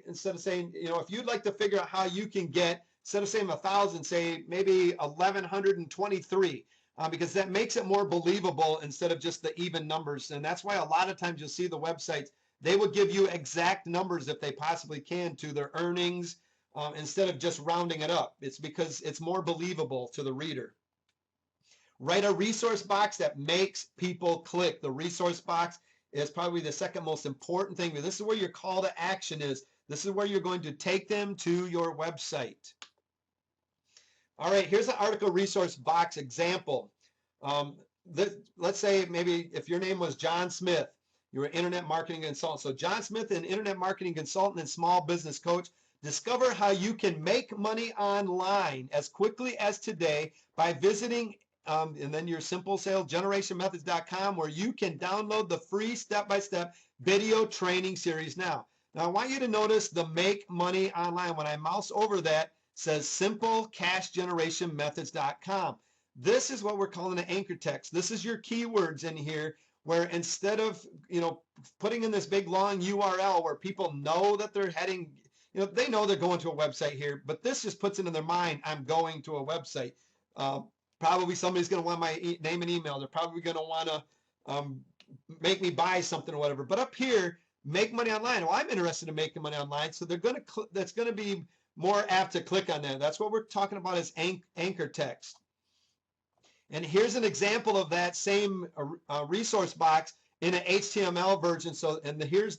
instead of saying, if you'd like to figure out how you can get, instead of saying 1,000, say maybe 1,123, because that makes it more believable instead of just the even numbers. And that's why a lot of times you'll see the websites, they will give you exact numbers if they possibly can to their earnings, instead of just rounding it up. It's because it's more believable to the reader. Write a resource box that makes people click. The resource box is probably the second most important thing. This is where your call to action is. This is where you're going to take them to your website. All right, here's an article resource box example. Let's say maybe if your name was John Smith, you're an internet marketing consultant. So John Smith, an internet marketing consultant and small business coach, discover how you can make money online as quickly as today by visiting and then your simple sales generationmethods.com, where you can download the free step-by-step video training series now. Now I want you to notice the make money online. When I mouse over that, says simplecashgenerationmethods.com. This is what we're calling an anchor text. This is your keywords in here, where instead of, putting in this big long URL where people know that they're heading, they know they're going to a website here, but this just puts it in their mind, I'm going to a website. Probably somebody's going to want my name and email. They're probably going to want to make me buy something or whatever. But up here, make money online. Well, I'm interested in making money online, so that's going to be more apt to click on that. That's what we're talking about as anchor text. And here's an example of that same resource box in an HTML version. So,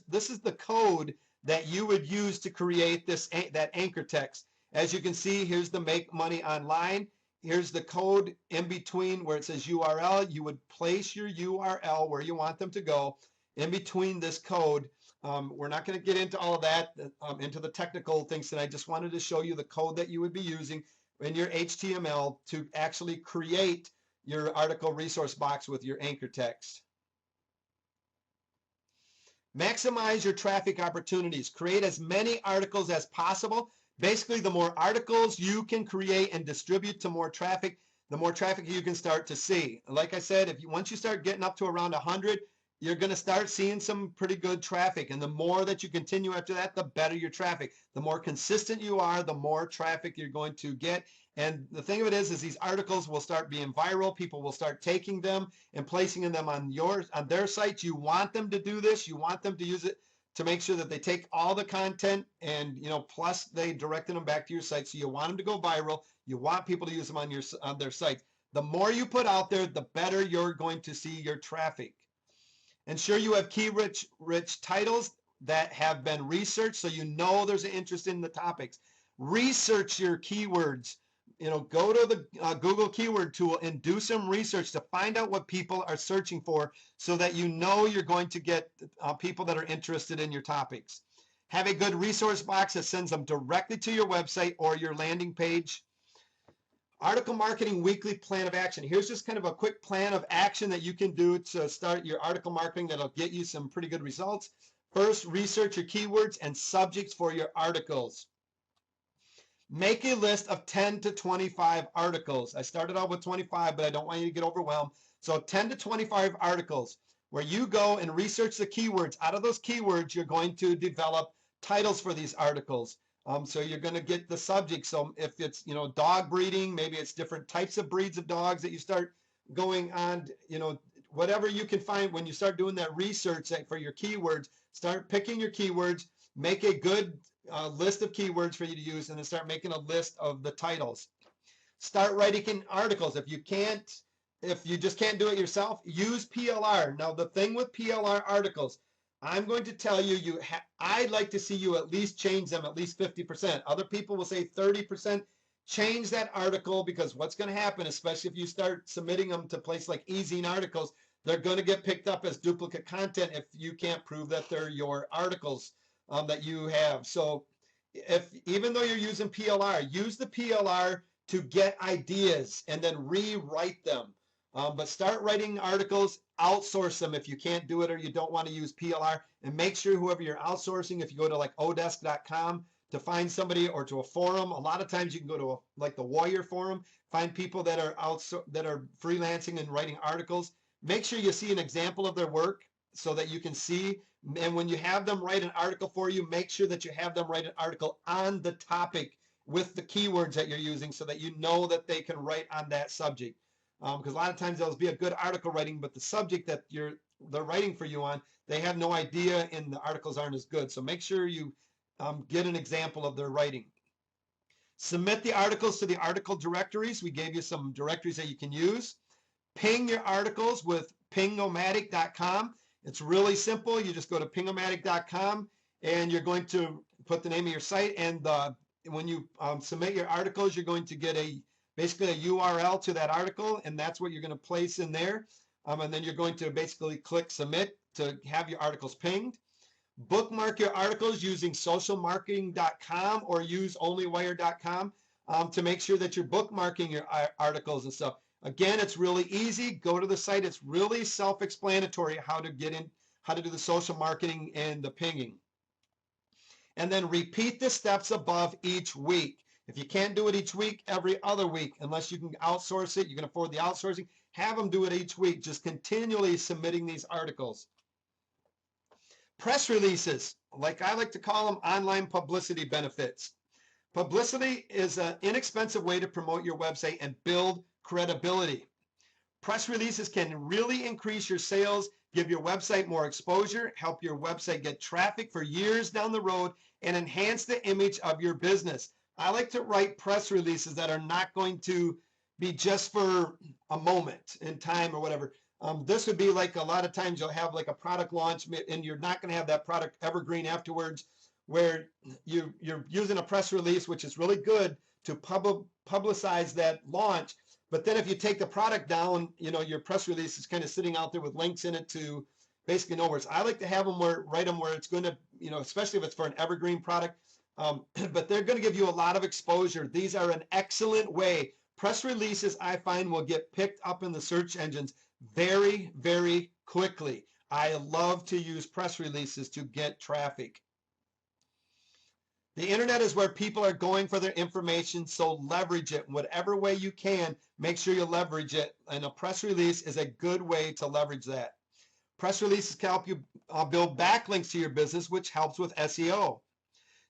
this is the code that you would use to create that anchor text. As you can see, here's the make money online. Here's the code in between where it says URL. You would place your URL where you want them to go in between this code. We're not going to get into all of that, into the technical things tonight. I just wanted to show you the code that you would be using in your HTML to actually create your article resource box with your anchor text. Maximize your traffic opportunities. Create as many articles as possible. Basically, the more articles you can create and distribute to more traffic, the more traffic you can start to see. Like I said, once you start getting up to around 100, you're going to start seeing some pretty good traffic. And the more that you continue after that, the better your traffic. The more consistent you are, the more traffic you're going to get. And the thing of it is these articles will start being viral. People will start taking them and placing them on their sites. You want them to do this. You want them to use it to make sure that they take all the content and, plus they directed them back to your site. So you want them to go viral. You want people to use them on their site. The more you put out there, the better you're going to see your traffic. Ensure you have key-rich titles that have been researched, so you know there's an interest in the topics. Research your keywords. Go to the Google keyword tool and do some research to find out what people are searching for, so that you know you're going to get people that are interested in your topics. Have a good resource box that sends them directly to your website or your landing page. Article marketing weekly plan of action. Here's just kind of a quick plan of action that you can do to start your article marketing that'll get you some pretty good results. First, research your keywords and subjects for your articles. Make a list of 10 to 25 articles. I started out with 25, but I don't want you to get overwhelmed. So 10 to 25 articles where you go and research the keywords. Out of those keywords, you're going to develop titles for these articles. So you're going to get the subject. So if it's, dog breeding, maybe it's different types of breeds of dogs that you start going on, whatever you can find when you start doing that research for your keywords. Start picking your keywords, make a good list of keywords for you to use, and then start making a list of the titles. Start writing articles. If you just can't do it yourself, use PLR. Now the thing with PLR articles, I'm going to tell you, I'd like to see you at least change them at least 50%. Other people will say 30%. Change that article, because what's going to happen, especially if you start submitting them to places like eZine Articles, they're going to get picked up as duplicate content if you can't prove that they're your articles that you have. So even though you're using PLR, use the PLR to get ideas and then rewrite them. But start writing articles, outsource them if you can't do it or you don't want to use PLR, and make sure whoever you're outsourcing, if you go to like odesk.com to find somebody, or to a forum, a lot of times you can go to like the Warrior Forum, find people that are freelancing and writing articles. Make sure you see an example of their work so that you can see, and when you have them write an article for you, make sure that you have them write an article on the topic with the keywords that you're using, so that you know that they can write on that subject. Because a lot of times there'll be a good article writing, but the subject that they're writing for you on, they have no idea, and the articles aren't as good. So make sure you get an example of their writing. Submit the articles to the article directories. We gave you some directories that you can use. Ping your articles with pingomatic.com. It's really simple. You just go to pingomatic.com and you're going to put the name of your site, and when you submit your articles, you're going to get basically a URL to that article, and that's what you're going to place in there. And then you're going to basically click submit to have your articles pinged. Bookmark your articles using socialmarketing.com or use onlywire.com to make sure that you're bookmarking your articles and stuff. Again, it's really easy. Go to the site. It's really self-explanatory how to do the social marketing and the pinging. And then repeat the steps above each week. If you can't do it each week, every other week, unless you can outsource it, you can afford the outsourcing, have them do it each week, just continually submitting these articles. Press releases, like I like to call them, online publicity benefits. Publicity is an inexpensive way to promote your website and build credibility. Press releases can really increase your sales, give your website more exposure, help your website get traffic for years down the road, and enhance the image of your business. I like to write press releases that are not going to be just for a moment in time or whatever. This would be like a lot of times you'll have like a product launch and you're not going to have that product evergreen afterwards, where you're using a press release, which is really good to publicize that launch. But then if you take the product down, your press release is kind of sitting out there with links in it to basically nowhere. So I like to have them write them where it's going to, especially if it's for an evergreen product, but they're going to give you a lot of exposure. These are an excellent way. Press releases, I find, will get picked up in the search engines very, very quickly. I love to use press releases to get traffic. The internet is where people are going for their information, so leverage it. Whatever way you can, make sure you leverage it. And a press release is a good way to leverage that. Press releases can help you build backlinks to your business, which helps with SEO.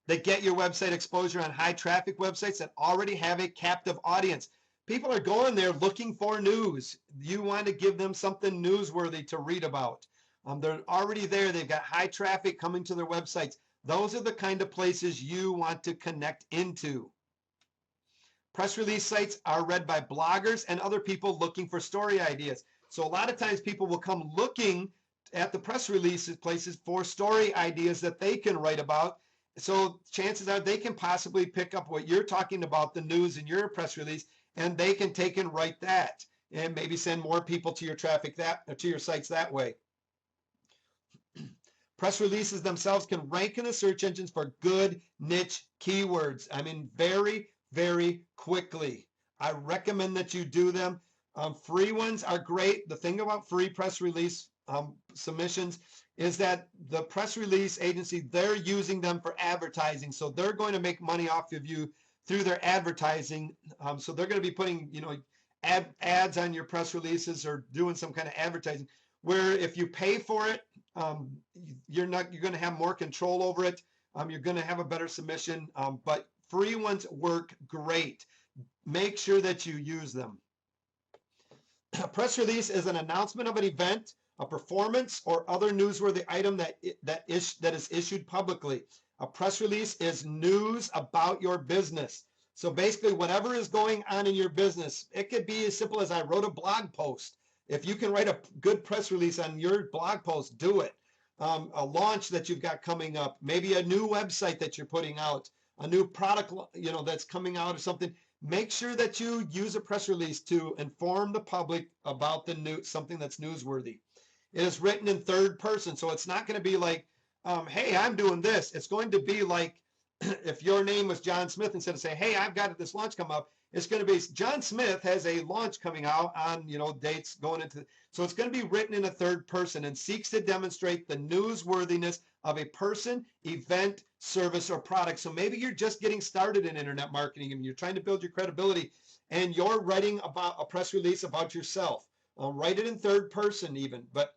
They get your website exposure on high traffic websites that already have a captive audience. People are going there looking for news. You want to give them something newsworthy to read about. They're already there. They've got high traffic coming to their websites. Those are the kind of places you want to connect into. Press release sites are read by bloggers and other people looking for story ideas. So a lot of times people will come looking at the press releases places for story ideas that they can write about. So chances are they can possibly pick up what you're talking about, the news in your press release, and they can take and write that and maybe send more people to your traffic to your sites that way. Press releases themselves can rank in the search engines for good niche keywords. I mean, very, very quickly. I recommend that you do them. Free ones are great. The thing about free press release submissions is that the press release agency, they're using them for advertising. So they're going to make money off of you through their advertising. So they're going to be putting, ads on your press releases or doing some kind of advertising, where if you pay for it, you're going to have more control over it. You're going to have a better submission, but free ones work great. Make sure that you use them. A press release is an announcement of an event, a performance, or other newsworthy item that is issued publicly. A press release is news about your business. So basically, whatever is going on in your business, it could be as simple as I wrote a blog post. If you can write a good press release on your blog post, do it. A launch that you've got coming up, maybe a new website that you're putting out, a new product, that's coming out or something. Make sure that you use a press release to inform the public about something that's newsworthy. It is written in third person, so it's not going to be like, hey, I'm doing this. It's going to be like if your name was John Smith, instead of saying, hey, I've got this launch come up, it's going to be John Smith has a launch coming out on, dates going into, so it's going to be written in a third person and seeks to demonstrate the newsworthiness of a person, event, service, or product. So maybe you're just getting started in internet marketing and you're trying to build your credibility and you're writing about a press release about yourself. Write it in third person even, but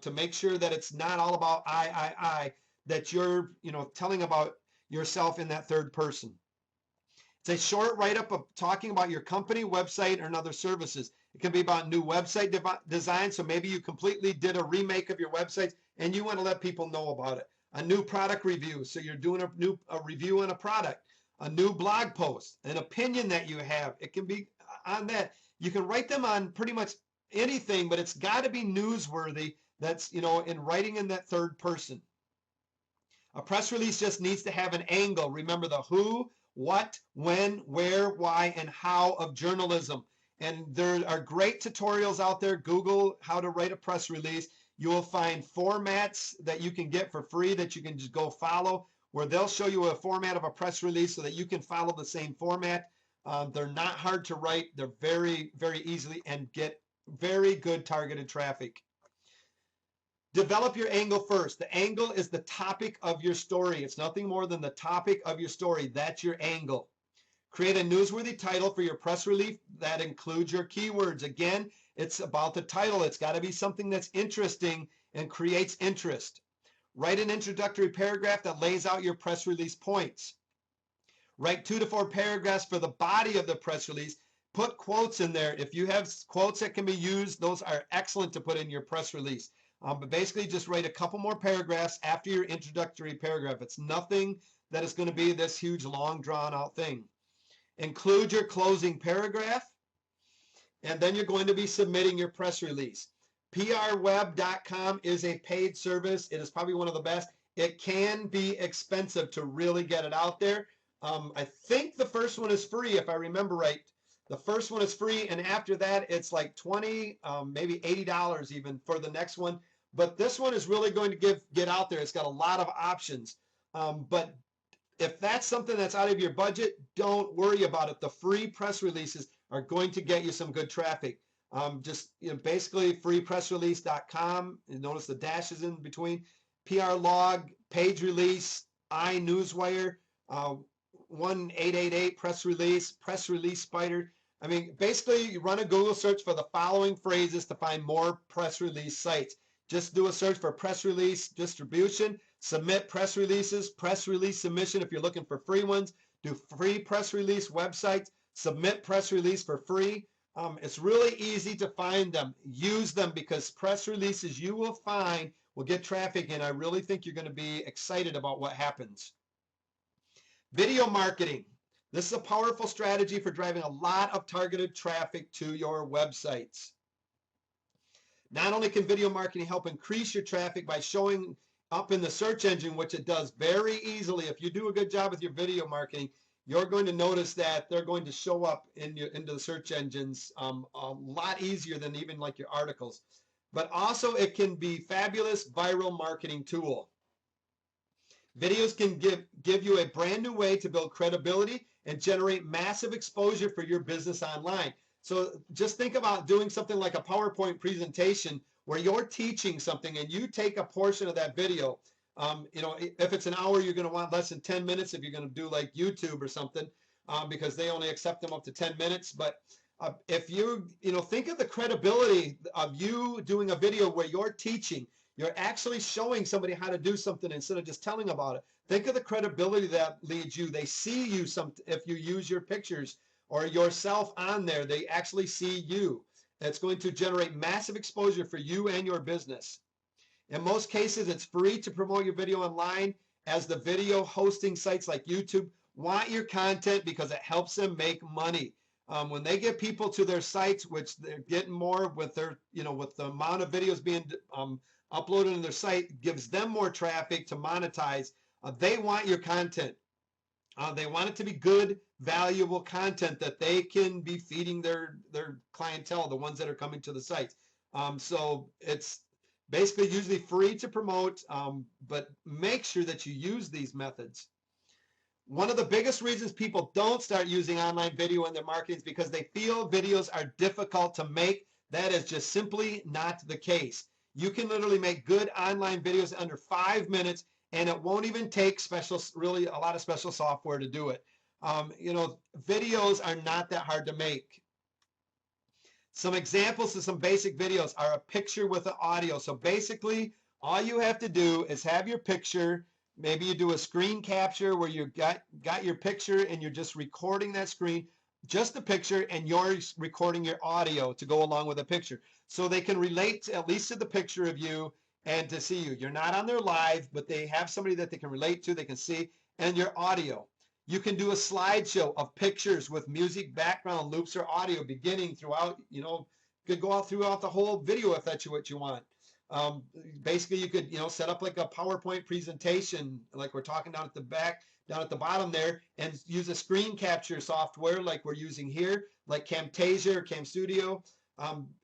to make sure that it's not all about I, that you're, telling about yourself in that third person. It's a short write-up of talking about your company, website, or other services. It can be about new website design, so maybe you completely did a remake of your website and you want to let people know about it. A new product review, so you're doing a review on a product. A new blog post, an opinion that you have. It can be on that. You can write them on pretty much anything, but it's got to be newsworthy. That's, in writing in that third person. A press release just needs to have an angle. Remember the who, what, when, where, why, and how of journalism. And there are great tutorials out there. Google how to write a press release. You will find formats that you can get for free that you can just go follow, where they'll show you a format of a press release so that you can follow the same format. They're not hard to write. They're very, very easily and get very good targeted traffic. Develop your angle first. The angle is the topic of your story. It's nothing more than the topic of your story. That's your angle. Create a newsworthy title for your press release that includes your keywords. Again, it's about the title. It's got to be something that's interesting and creates interest. Write an introductory paragraph that lays out your press release points. Write 2 to 4 paragraphs for the body of the press release. Put quotes in there. If you have quotes that can be used, those are excellent to put in your press release. But basically just write a couple more paragraphs after your introductory paragraph. It's nothing that is going to be this huge, long, drawn-out thing. Include your closing paragraph, and then you're going to be submitting your press release. PRWeb.com is a paid service. It is probably one of the best. It can be expensive to really get it out there. I think the first one is free, if I remember right. The first one is free, and after that, it's like $20, maybe $80 even for the next one. But this one is really going to get out there. It's got a lot of options. But if that's something that's out of your budget, don't worry about it. The free press releases are going to get you some good traffic. Just basically freepressrelease.com. Notice the dashes in between. PR log, page release, iNewsWire, 1888 press release spider. I mean, basically you run a Google search for the following phrases to find more press release sites. Just do a search for press release distribution, submit press releases, press release submission if you're looking for free ones, do free press release websites, submit press release for free. It's really easy to find them. Use them, because press releases you will find will get traffic, and I really think you're going to be excited about what happens. Video marketing. This is a powerful strategy for driving a lot of targeted traffic to your websites. Not only can video marketing help increase your traffic by showing up in the search engine, which it does very easily. If you do a good job with your video marketing, you're going to notice that they're going to show up into the search engines a lot easier than even like your articles. But also it can be fabulous viral marketing tool. Videos can give you a brand new way to build credibility and generate massive exposure for your business online. So just think about doing something like a PowerPoint presentation where you're teaching something and you take a portion of that video. If it's an hour, you're going to want less than 10 minutes if you're going to do like YouTube or something, because they only accept them up to 10 minutes. But if you think of the credibility of you doing a video where you're teaching, you're actually showing somebody how to do something instead of just telling about it. Think of the credibility that leads you. They see you if you use your pictures or yourself on there. They actually see you. It's going to generate massive exposure for you and your business. In most cases, it's free to promote your video online, as the video hosting sites like YouTube want your content because it helps them make money. When they get people to their sites, which they're getting more with their, with the amount of videos being uploaded on their site, gives them more traffic to monetize. They want your content. They want it to be good, valuable content that they can be feeding their clientele, the ones that are coming to the site. So it's basically usually free to promote, but make sure that you use these methods. One of the biggest reasons people don't start using online video in their marketing is because they feel videos are difficult to make. That is just simply not the case. You can literally make good online videos under 5 minutes, and it won't even take really a lot of special software to do it. Videos are not that hard to make. Some examples of some basic videos are a picture with an audio. So basically, all you have to do is have your picture. Maybe you do a screen capture where you got your picture and you're just recording that screen, just the picture, and you're recording your audio to go along with the picture. So they can relate at least to the picture of you and to see you. You're not on their live, but they have somebody that they can relate to, they can see, and your audio. You can do a slideshow of pictures with music, background loops, or audio beginning throughout, could go out throughout the whole video if that's what you want. Um, Basically, you could, set up like a PowerPoint presentation, like we're talking down at the back, down at the bottom there, and use a screen capture software like we're using here, like Camtasia or Cam Studio.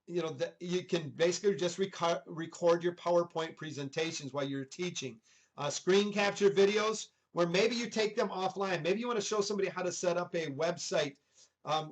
You can basically just record your PowerPoint presentations while you're teaching. Screen capture videos, where maybe you take them offline. Maybe you want to show somebody how to set up a website,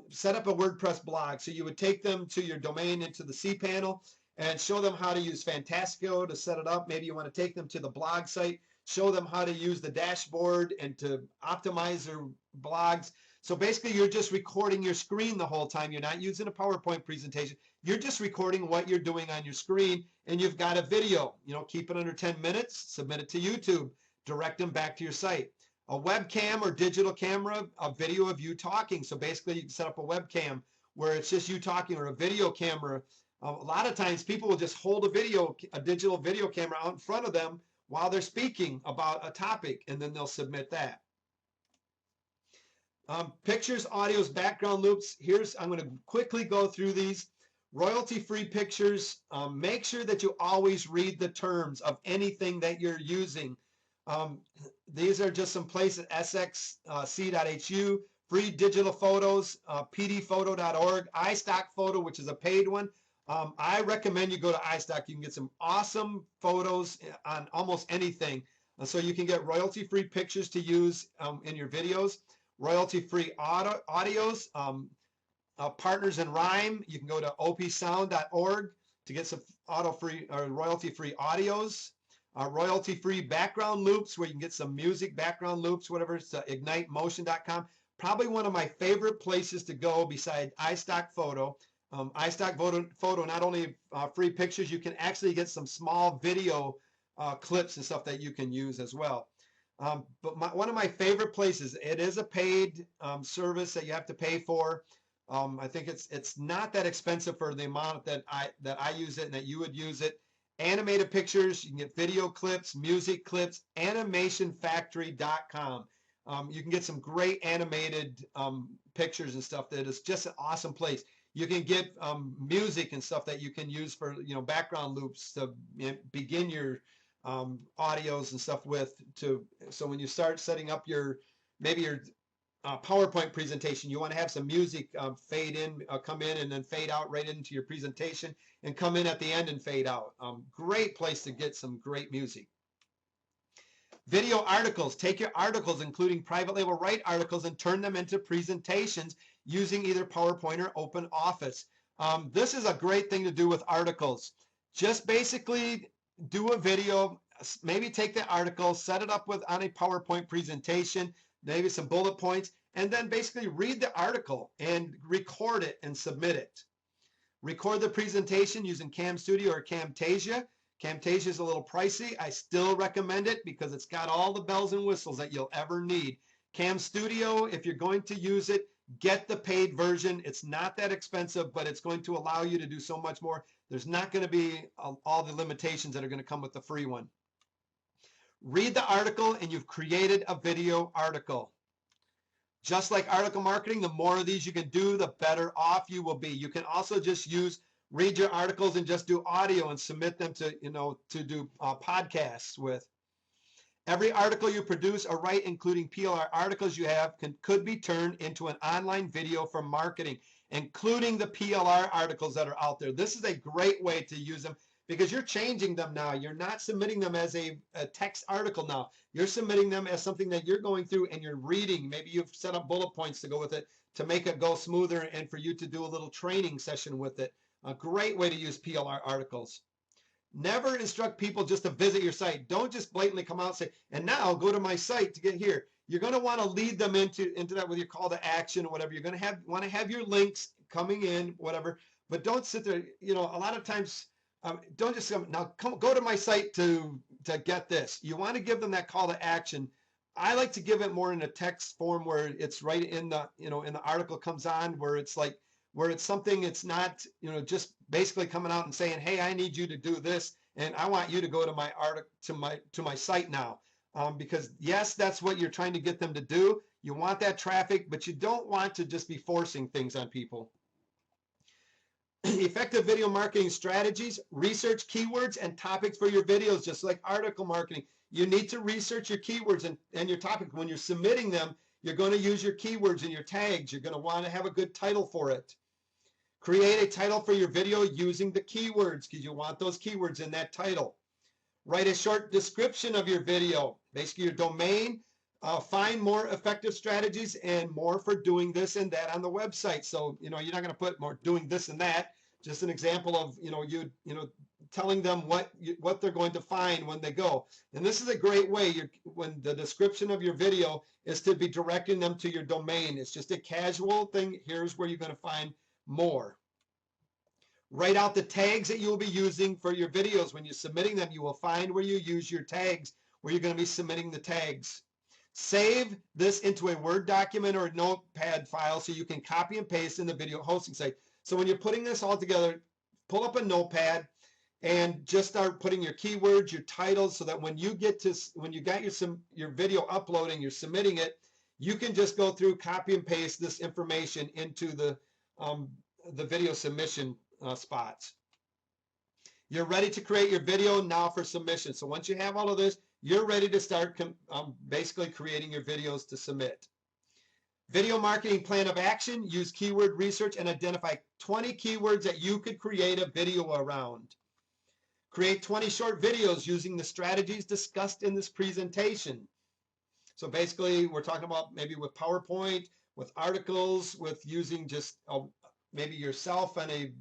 set up a WordPress blog. So you would take them to your domain into the cPanel and show them how to use Fantastico to set it up. Maybe you want to take them to the blog site, show them how to use the dashboard and to optimize their blogs. So basically, you're just recording your screen the whole time. You're not using a PowerPoint presentation. You're just recording what you're doing on your screen, and you've got a video. Keep it under 10 minutes, submit it to YouTube, direct them back to your site. A webcam or digital camera, a video of you talking. So basically, you can set up a webcam where it's just you talking, or a video camera. A lot of times people will just hold a digital video camera out in front of them while they're speaking about a topic, and then they'll submit that. Pictures, audios, background loops. I'm going to quickly go through these. Royalty-free pictures. Make sure that you always read the terms of anything that you're using. These are just some places: sxc.hu, free digital photos, pdphoto.org, iStockPhoto, which is a paid one. I recommend you go to iStock. You can get some awesome photos on almost anything. So you can get royalty-free pictures to use in your videos. Royalty-free audios, Partners in Rhyme. You can go to opsound.org to get some royalty-free audios. Royalty-free background loops, where you can get some music background loops, whatever. It's ignitemotion.com. Probably one of my favorite places to go besides iStockPhoto. iStockPhoto not only free pictures, you can actually get some small video clips and stuff that you can use as well. But one of my favorite places, it is a paid service that you have to pay for. I think it's not that expensive for the amount that I use it and that you would use it. Animated pictures, you can get video clips, music clips, animationfactory.com. You can get some great animated pictures and stuff. That is just an awesome place. You can get music and stuff that you can use for background loops to begin your audios and stuff with. So when you start setting up maybe your PowerPoint presentation, you want to have some music fade in, come in, and then fade out right into your presentation, and come in at the end and fade out. Great place to get some great music. Video articles. Take your articles, including private label write articles, and turn them into presentations using either PowerPoint or OpenOffice. This is a great thing to do with articles. Just basically do a video, maybe take the article, set it up on a PowerPoint presentation, maybe some bullet points, and then basically read the article and record it and submit it. Record the presentation using Cam Studio or Camtasia. Camtasia is a little pricey. I still recommend it because it's got all the bells and whistles that you'll ever need. Cam Studio, if you're going to use it, get the paid version. It's not that expensive, but it's going to allow you to do so much more. There's not going to be all the limitations that are going to come with the free one. Read the article and you've created a video article. Just like article marketing, the more of these you can do, the better off you will be. You can also just read your articles and just do audio and submit them to do podcasts with. Every article you produce or write, including PLR articles you have, could be turned into an online video for marketing, including the PLR articles that are out there. This is a great way to use them because you're changing them now. You're not submitting them as a text article now. You're submitting them as something that you're going through and you're reading. Maybe you've set up bullet points to go with it to make it go smoother and for you to do a little training session with it. A great way to use PLR articles. Never instruct people just to visit your site. Don't just blatantly come out and say, and now go to my site to get here. You're going to want to lead them into that with your call to action or whatever. You're going to want to have your links coming in, whatever. But don't sit there. A lot of times, don't just go to my site to get this. You want to give them that call to action. I like to give it more in a text form where it's right in the in the article comes on, where it's like something. It's not just basically coming out and saying, hey, I need you to do this and I want you to go to my article to my site now, because yes, that's what you're trying to get them to do. You want that traffic, but you don't want to just be forcing things on people. Effective video marketing strategies: research keywords and topics for your videos, just like article marketing. You need to research your keywords and your topics. When you're submitting them, you're going to use your keywords and your tags. You're going to want to have a good title for it. Create a title for your video using the keywords, because you want those keywords in that title. Write a short description of your video, basically your domain. Find more effective strategies and more for doing this and that on the website. So, you're not going to put more doing this and that. Just an example of, telling them what they're going to find when they go. And this is a great way, when the description of your video is to be directing them to your domain. It's just a casual thing. Here's where you're going to find more. Write out the tags that you will be using for your videos. When you're submitting them, you will find where you use your tags, where you're going to be submitting the tags. Save this into a Word document or a notepad file so you can copy and paste in the video hosting site. So when you're putting this all together, pull up a notepad and just start putting your keywords, your titles, so that when you got your video uploading, you're submitting it, you can just go through, copy and paste this information into the video submission spots. You're ready to create your video now for submission. So once you have all of this, you're ready to start basically creating your videos to submit. Video marketing plan of action: use keyword research and identify 20 keywords that you could create a video around. Create 20 short videos using the strategies discussed in this presentation. So basically, we're talking about maybe with PowerPoint, with articles, with using just maybe yourself and a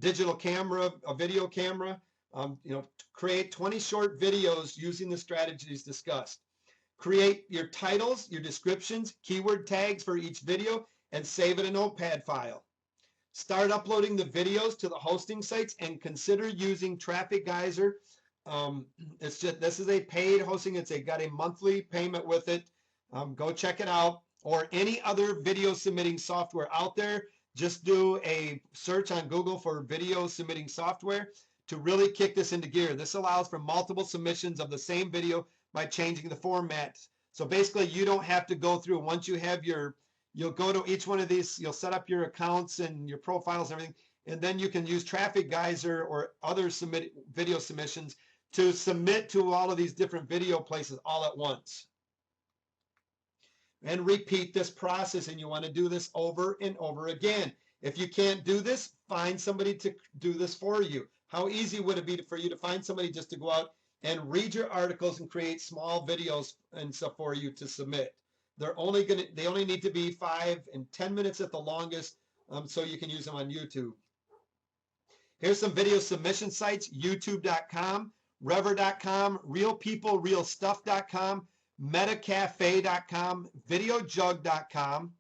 digital camera, a video camera. Create 20 short videos using the strategies discussed. Create your titles, your descriptions, keyword tags for each video, and save it in a notepad file. Start uploading the videos to the hosting sites and consider using Traffic Geyser. This is a paid hosting. It's got a monthly payment with it. Go check it out. Or any other video submitting software out there. Just do a search on Google for video submitting software to really kick this into gear. This allows for multiple submissions of the same video by changing the format. So basically, you don't have to go through. Once you have you'll go to each one of these, you'll set up your accounts and your profiles and everything, and then you can use Traffic Geyser or other video submissions to submit to all of these different video places all at once. And repeat this process, and you want to do this over and over again. If you can't do this, find somebody to do this for you. How easy would it be for you to find somebody just to go out and read your articles and create small videos and stuff for you to submit? They only need to be 5 and 10 minutes at the longest, so you can use them on YouTube. Here's some video submission sites: youtube.com, rever.com, realpeoplerealstuff.com, metacafe.com, videojug.com,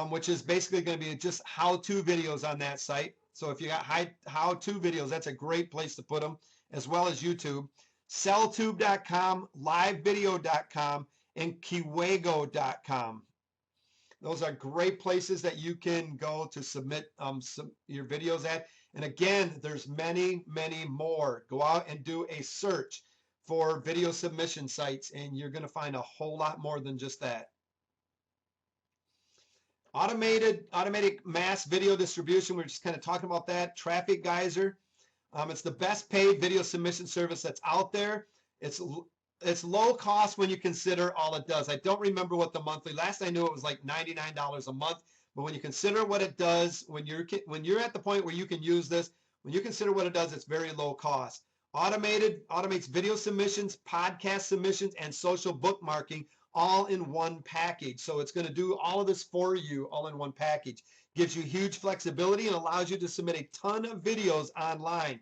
which is basically going to be just how-to videos on that site. So if you got how-to videos, that's a great place to put them, as well as YouTube. Selltube.com, livevideo.com, and Kiwago.com. Those are great places that you can go to submit your videos at. And again, there's many, many more. Go out and do a search for video submission sites, and you're going to find a whole lot more than just that. Automatic mass video distribution. We're just kind of talking about that. Traffic Geyser. It's the best paid video submission service that's out there. It's low cost when you consider all it does. I don't remember what the monthly. Last I knew it was like $99 a month. But when you consider what it does, when you're at the point where you can use this, when you consider what it does, it's very low cost. Automates video submissions, podcast submissions, and social bookmarking all in one package. So it's going to do all of this for you all in one package. Gives you huge flexibility and allows you to submit a ton of videos online.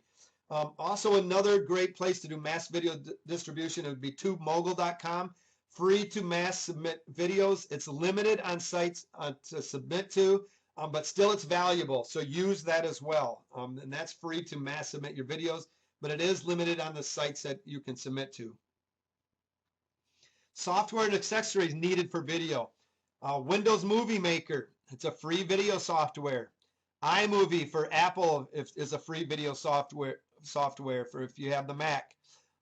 Also, another great place to do mass video distribution would be tubemogul.com. Free to mass submit videos. It's limited on sites to submit to, but still it's valuable. So use that as well. And that's free to mass submit your videos, but it is limited on the sites that you can submit to. Software and accessories needed for video. Windows Movie Maker. It's a free video software. iMovie for Apple is a free video software for if you have the Mac.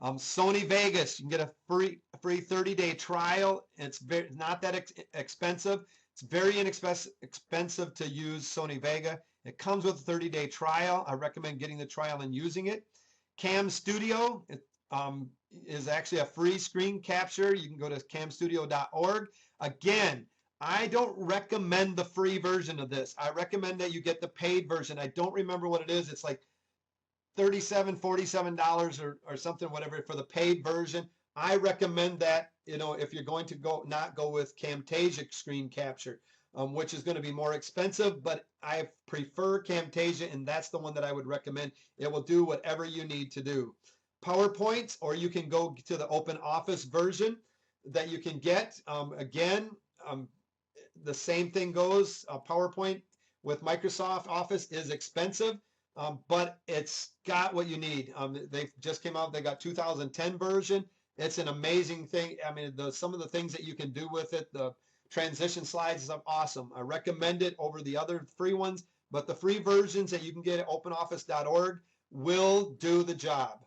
Sony Vegas, you can get a free 30-day trial. It's not that expensive. It's very inexpensive to use Sony Vegas. It comes with a 30-day trial. I recommend getting the trial and using it. Cam Studio is actually a free screen capture. You can go to camstudio.org. Again, I don't recommend the free version of this. I recommend that you get the paid version. I don't remember what it is. It's like $37, $47 or something, whatever, for the paid version. I recommend that, if you're going to not go with Camtasia screen capture, which is going to be more expensive, but I prefer Camtasia, and that's the one that I would recommend. It will do whatever you need to do. PowerPoint, or you can go to the Open Office version that you can get. The same thing goes. PowerPoint with Microsoft Office is expensive, but it's got what you need. They just came out. They got 2010 version. It's an amazing thing. I mean, some of the things that you can do with it, the transition slides is awesome. I recommend it over the other free ones, but the free versions that you can get at openoffice.org will do the job.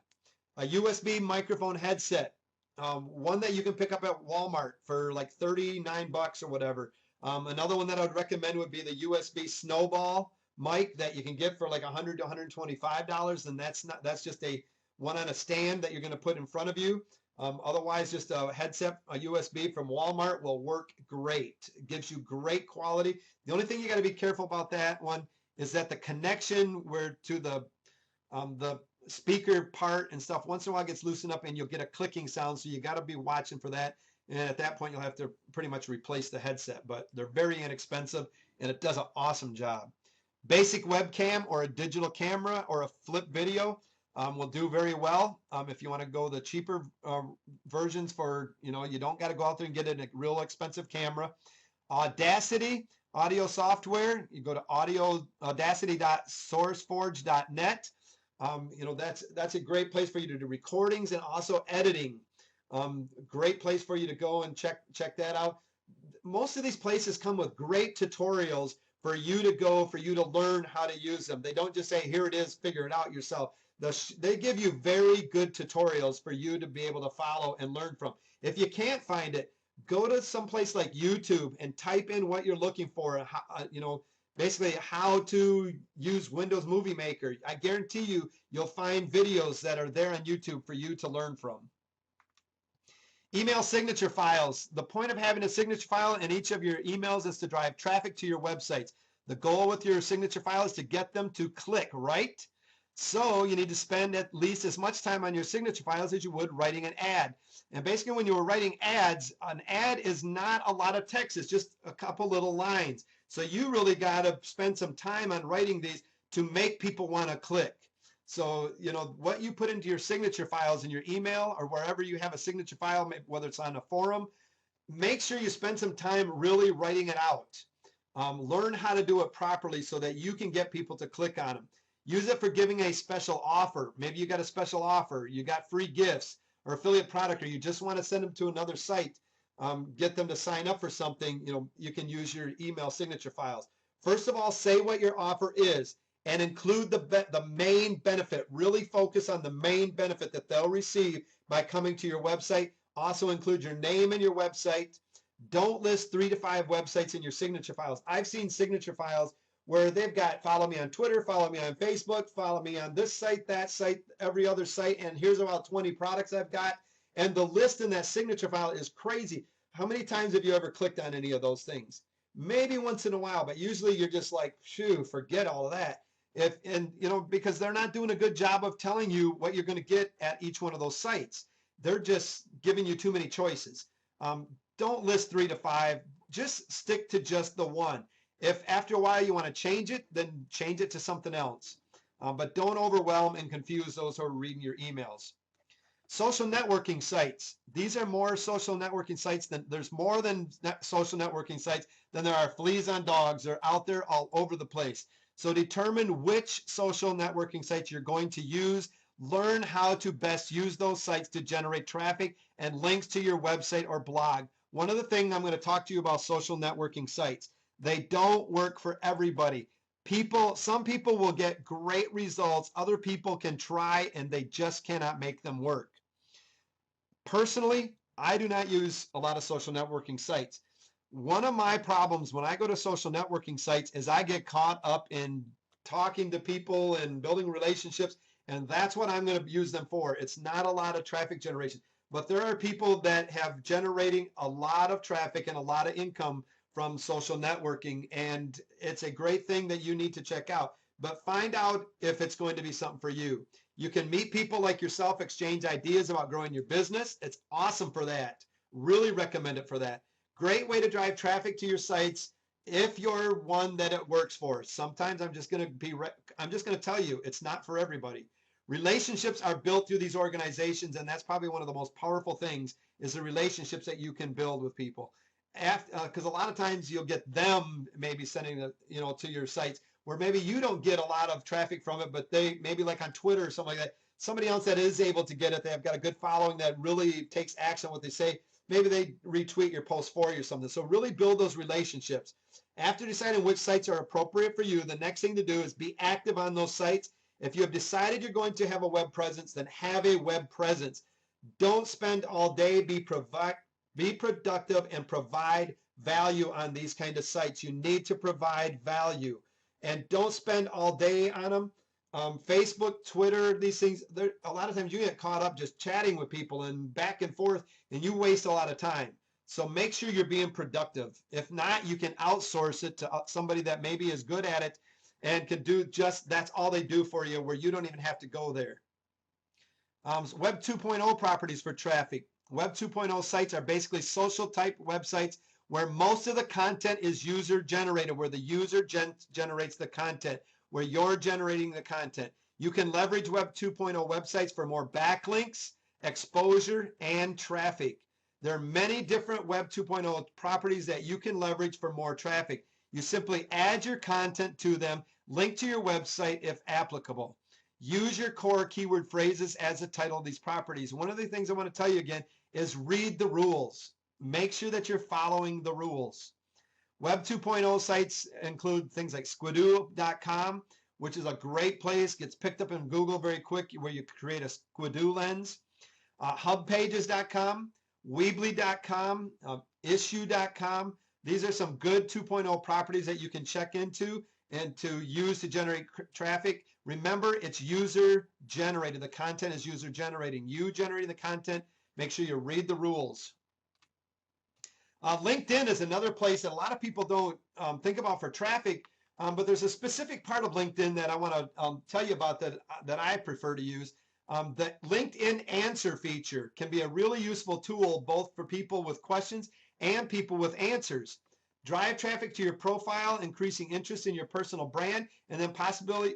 A USB microphone headset, one that you can pick up at Walmart for like 39 bucks or whatever. Another one that I would recommend would be the USB Snowball mic that you can get for like $100 to $125, and that's just a one on a stand that you're going to put in front of you. Otherwise, just a headset, a USB from Walmart will work great. It gives you great quality. The only thing you got to be careful about that one is that the connection to the speaker part and stuff once in a while gets loosened up, and you'll get a clicking sound. So you got to be watching for that. And at that point, you'll have to pretty much replace the headset. But they're very inexpensive, and it does an awesome job. Basic webcam or a digital camera or a flip video will do very well. If you want to go the cheaper versions for, you don't got to go out there and get a real expensive camera. Audacity audio software, you go to audacity.sourceforge.net. That's a great place for you to do recordings and also editing. Great place for you to go and check that out. Most of these places come with great tutorials for you to learn how to use them. They don't just say, here it is, figure it out yourself. They give you very good tutorials for you to be able to follow and learn from. If you can't find it, go to some place like YouTube and type in what you're looking for. Basically how to use Windows Movie Maker. I guarantee you'll find videos that are there on YouTube for you to learn from. Email signature files. The point of having a signature file in each of your emails is to drive traffic to your websites. The goal with your signature file is to get them to click, right? So you need to spend at least as much time on your signature files as you would writing an ad. And basically when you were writing ads, an ad is not a lot of text. It's just a couple little lines. So you really got to spend some time on writing these to make people want to click. So, what you put into your signature files in your email or wherever you have a signature file, whether it's on a forum, make sure you spend some time really writing it out. Learn how to do it properly so that you can get people to click on them. Use it for giving a special offer. Maybe you got a special offer, you got free gifts or affiliate product, or you just want to send them to another site, get them to sign up for something. You can use your email signature files. First of all, say what your offer is and include the main benefit. Really focus on the main benefit that they'll receive by coming to your website. Also include your name and your website. Don't list 3 to 5 websites in your signature files. I've seen signature files where they've got follow me on Twitter, follow me on Facebook, follow me on this site, that site, every other site, and here's about 20 products I've got. And the list in that signature file is crazy. How many times have you ever clicked on any of those things? Maybe once in a while, but usually you're just like, phew, forget all of that. Because they're not doing a good job of telling you what you're going to get at each one of those sites. They're just giving you too many choices. Don't list 3 to 5. Just stick to just the one. If after a while you want to change it, then change it to something else. But don't overwhelm and confuse those who are reading your emails. Social networking sites. These are more social networking sites there's more than social networking sites than there are fleas on dogs. They're out there all over the place. So determine which social networking sites you're going to use. Learn how to best use those sites to generate traffic and links to your website or blog. One of the things I'm going to talk to you about social networking sites. They don't work for everybody. Some people will get great results. Other people can try and they just cannot make them work. Personally, I do not use a lot of social networking sites. One of my problems when I go to social networking sites is I get caught up in talking to people and building relationships, and that's what I'm going to use them for. It's not a lot of traffic generation, but there are people that have generating a lot of traffic and a lot of income from social networking, and it's a great thing that you need to check out. But find out if it's going to be something for you. You can meet people like yourself, exchange ideas about growing your business. It's awesome for that. Really recommend it for that. Great way to drive traffic to your sites if you're one that it works for. Sometimes I'm just going to tell you it's not for everybody. Relationships are built through these organizations, and that's probably one of the most powerful things is the relationships that you can build with people. Because a lot of times you'll get them maybe sending to your sites where maybe you don't get a lot of traffic from it, but they maybe like on Twitter or something like that, somebody else that is able to get it, they've got a good following that really takes action on what they say. Maybe they retweet your post for you or something. So really build those relationships. After deciding which sites are appropriate for you, the next thing to do is be active on those sites. If you have decided you're going to have a web presence, then have a web presence. Don't spend all day. Be productive and provide value on these kind of sites. You need to provide value. And don't spend all day on them. Facebook, Twitter, these things, a lot of times you get caught up just chatting with people and back and forth, and you waste a lot of time. So make sure you're being productive. If not, you can outsource it to somebody that maybe is good at it and can do that's all they do for you, where you don't even have to go there. Web 2.0 properties for traffic. Web 2.0 sites are basically social type websites where most of the content is user generated, where the user generates the content, where you're generating the content. You can leverage Web 2.0 websites for more backlinks, exposure, and traffic. There are many different Web 2.0 properties that you can leverage for more traffic. You simply add your content to them, link to your website if applicable. Use your core keyword phrases as the title of these properties. One of the things I want to tell you again is read the rules. Make sure that you're following the rules. Web 2.0 sites include things like Squidoo.com, which is a great place, gets picked up in Google very quick, where you create a Squidoo lens. Hubpages.com, Weebly.com, Issue.com. These are some good 2.0 properties that you can check into and to use to generate traffic. Remember, it's user generated. The content is user generating. You generating the content. Make sure you read the rules. LinkedIn is another place that a lot of people don't think about for traffic, but there's a specific part of LinkedIn that I want to tell you about that I prefer to use. The LinkedIn answer feature can be a really useful tool both for people with questions and people with answers. Drive traffic to your profile, increasing interest in your personal brand, and then possibly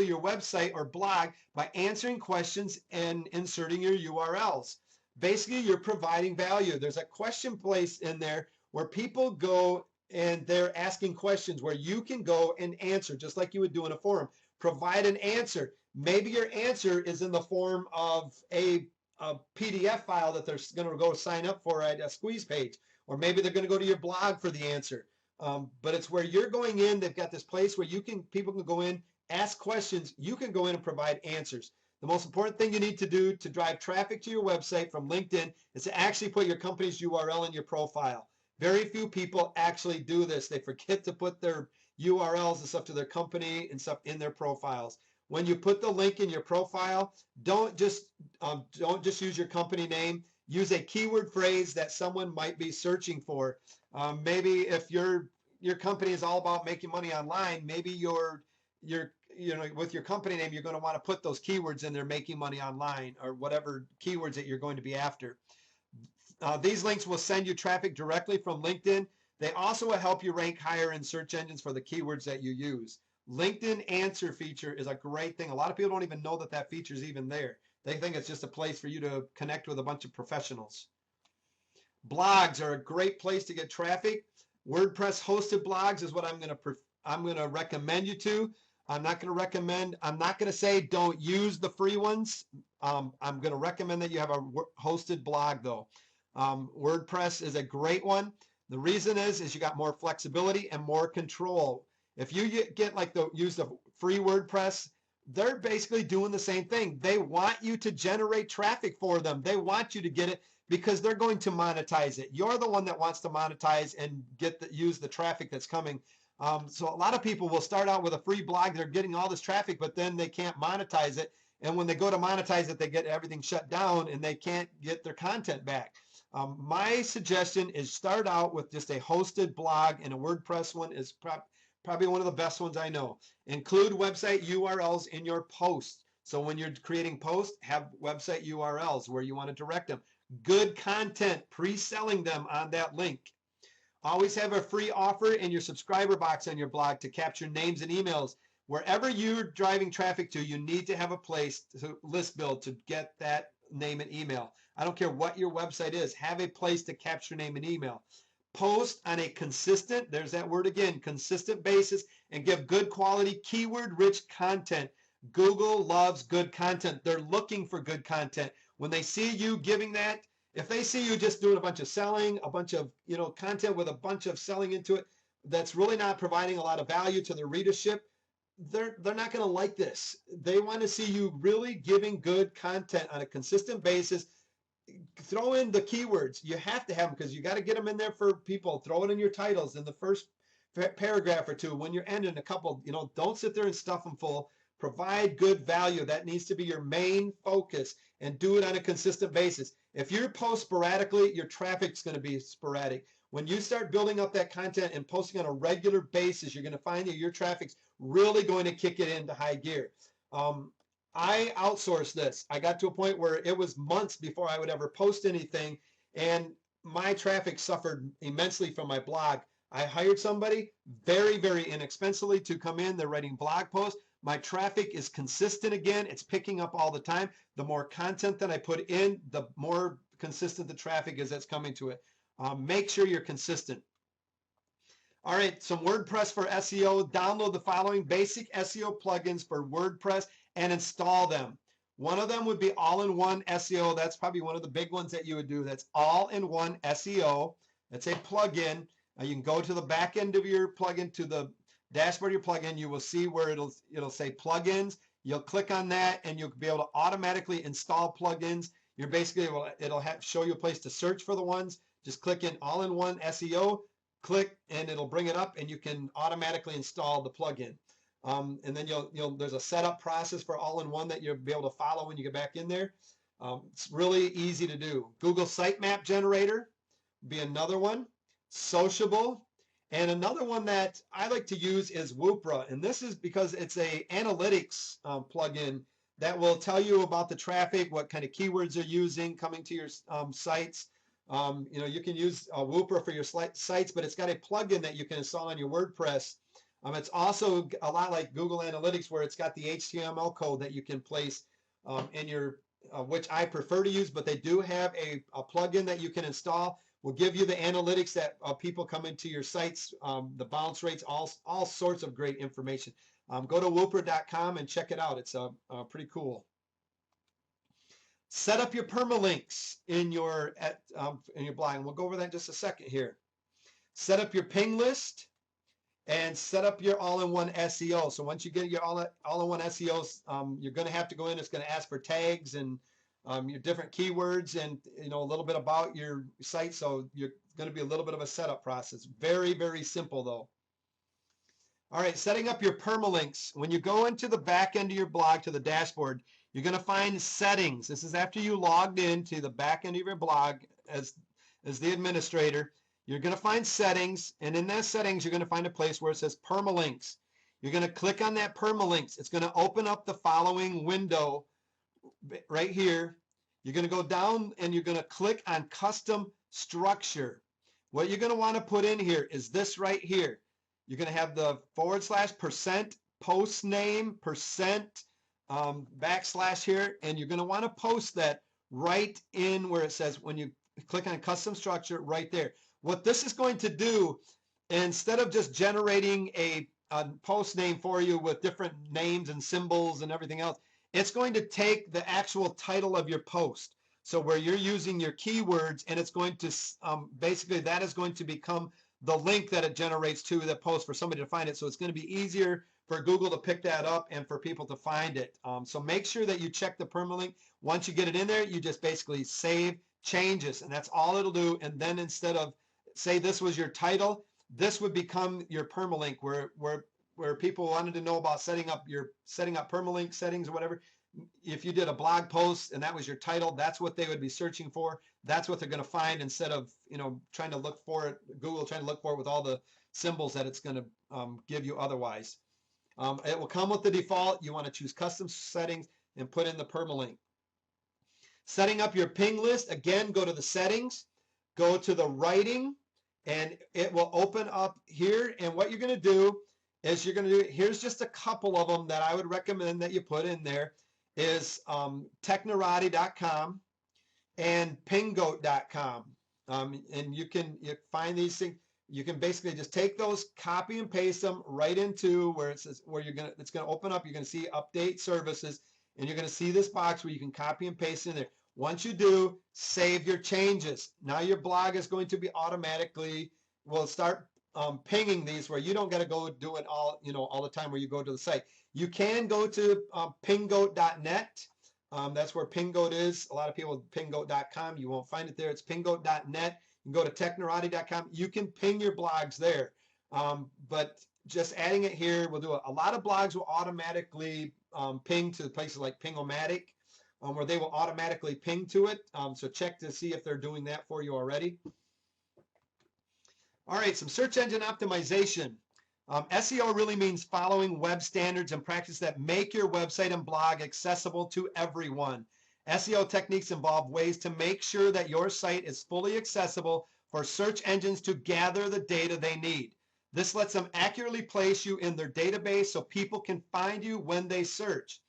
your website or blog by answering questions and inserting your URLs. Basically, you're providing value. There's a question place in there where people go and they're asking questions where you can go and answer, just like you would do in a forum. Provide an answer. Maybe your answer is in the form of a PDF file that they're going to go sign up for at a squeeze page, or maybe they're going to go to your blog for the answer. But it's where you're going in. They've got this place where people can go in, ask questions. You can go in and provide answers. The most important thing you need to do to drive traffic to your website from LinkedIn is to actually put your company's URL in your profile. Very few people actually do this. They forget to put their URLs and stuff to their company and stuff in their profiles. When you put the link in your profile, don't just use your company name. Use a keyword phrase that someone might be searching for. Maybe if your company is all about making money online, maybe with your company name, you're going to want to put those keywords in there, making money online, or whatever keywords that you're going to be after. These links will send you traffic directly from LinkedIn. They also will help you rank higher in search engines for the keywords that you use. LinkedIn answer feature is a great thing. A lot of people don't even know that that feature is even there. They think it's just a place for you to connect with a bunch of professionals. Blogs are a great place to get traffic. WordPress hosted blogs is what I'm going to recommend you to. I'm not going to say don't use the free ones. I'm going to recommend that you have a hosted blog though. WordPress is a great one. The reason is you got more flexibility and more control. If you use the free WordPress, they're basically doing the same thing. They want you to generate traffic for them. They want you to get it because they're going to monetize it. You're the one that wants to monetize and use the traffic that's coming. So a lot of people will start out with a free blog. They're getting all this traffic, but then they can't monetize it. And when they go to monetize it, they get everything shut down and they can't get their content back. My suggestion is start out with just a hosted blog, and a WordPress one is probably one of the best ones I know. Include website URLs in your posts. So when you're creating posts, have website URLs where you want to direct them. Good content, pre-selling them on that link. Always have a free offer in your subscriber box on your blog to capture names and emails. Wherever you're driving traffic to, you need to have a place to list build to get that name and email. I don't care what your website is, have a place to capture name and email. Post on a consistent, there's that word again, consistent basis, and give good quality, keyword-rich content. Google loves good content. They're looking for good content. When they see you giving that, if they see you just doing a bunch of selling, a bunch of content with a bunch of selling into it, that's really not providing a lot of value to their readership, they're not going to like this. They want to see you really giving good content on a consistent basis. Throw in the keywords. You have to have them because you got to get them in there for people. Throw it in your titles in the first paragraph or two. When you're ending a couple, don't sit there and stuff them full. Provide good value. That needs to be your main focus, and do it on a consistent basis. If you post sporadically, your traffic's going to be sporadic. When you start building up that content and posting on a regular basis, you're going to find that your traffic's really going to kick it into high gear. I outsourced this. I got to a point where it was months before I would ever post anything, and my traffic suffered immensely from my blog. I hired somebody very, very inexpensively to come in. They're writing blog posts. My traffic is consistent again. It's picking up all the time. The more content that I put in, the more consistent the traffic is that's coming to it. Make sure you're consistent. All right, some WordPress for SEO. Download the following basic SEO plugins for WordPress and install them. One of them would be All-in-One SEO. That's probably one of the big ones that you would do. That's All-in-One SEO. That's a plugin. You can go to the back end of your plugin, to the dashboard of your plugin. You will see where it'll say plugins. You'll click on that and you'll be able to automatically install plugins. You're basically, it'll show you a place to search for the ones. Just click in All-in-One SEO, click, and it'll bring it up and you can automatically install the plugin. And then there's a setup process for All-in-One that you'll be able to follow when you get back in there. It's really easy to do. Google Sitemap Generator would be another one. Sociable. And another one that I like to use is Woopra, and this is because it's a analytics plugin that will tell you about the traffic, what kind of keywords they're using coming to your sites. You can use Woopra for your sites, but it's got a plugin that you can install on your WordPress. It's also a lot like Google Analytics, where it's got the HTML code that you can place in your, which I prefer to use, but they do have a plugin that you can install. Will give you the analytics that people come into your sites, the bounce rates, all sorts of great information. Go to woopra.com and check it out. It's pretty cool. Set up your permalinks in your blog, and we'll go over that in just a second here. Set up your ping list and set up your all-in-one SEO. So once you get your all-in-one SEOs, you're going to have to go in. It's going to ask for tags and your different keywords and a little bit about your site. So you're going to be a little bit of a setup process. Very, very simple though. All right, setting up your permalinks. When you go into the back end of your blog to the dashboard, you're going to find settings. This is after you logged into the back end of your blog as the administrator. You're going to find settings, and in that settings, you're going to find a place where it says permalinks. You're going to click on that permalinks. It's going to open up the following window right here. You're going to go down and you're going to click on custom structure. What you're going to want to put in here is this right here. You're going to have the /% post name %/ here, and you're going to want to post that right in where it says, when you click on custom structure, right there. What this is going to do, instead of just generating a post name for you with different names and symbols and everything else, it's going to take the actual title of your post. So where you're using your keywords, and it's going to basically, that is going to become the link that it generates to the post for somebody to find it. So it's going to be easier for Google to pick that up and for people to find it. So make sure that you check the permalink. Once you get it in there, you just basically save changes, and that's all it'll do. And then instead of, say this was your title, this would become your permalink where people wanted to know about setting up permalink settings or whatever. If you did a blog post and that was your title, that's what they would be searching for. That's what they're going to find instead of, you know, trying to look for it, Google trying to look for it with all the symbols that it's going to give you otherwise. It will come with the default. You want to choose custom settings and put in the permalink. Setting up your ping list, again, go to the settings, go to the writing, and it will open up here. And what you're going to do is here's just a couple of them that I would recommend that you put in there is technorati.com and pinggoat.com. And you find these things. You can basically just take those, copy and paste them right into where it says it's going to open up. You're going to see update services, and you're going to see this box where you can copy and paste in there. Once you do, save your changes. Now your blog is going to be automatically, will start pinging these where you don't got to go do it all, you know, all the time where you go to the site. You can go to pinggoat.net. That's where Pinggoat is. A lot of people, pinggoat.com, you won't find it there. It's pinggoat.net. You can go to technorati.com. You can ping your blogs there. But just adding it here will do it. A lot of blogs will automatically ping to places like Pingomatic, where they will automatically ping to it. So check to see if they're doing that for you already. All right, some search engine optimization. SEO really means following web standards and practices that make your website and blog accessible to everyone. SEO techniques involve ways to make sure that your site is fully accessible for search engines to gather the data they need. This lets them accurately place you in their database so people can find you when they search.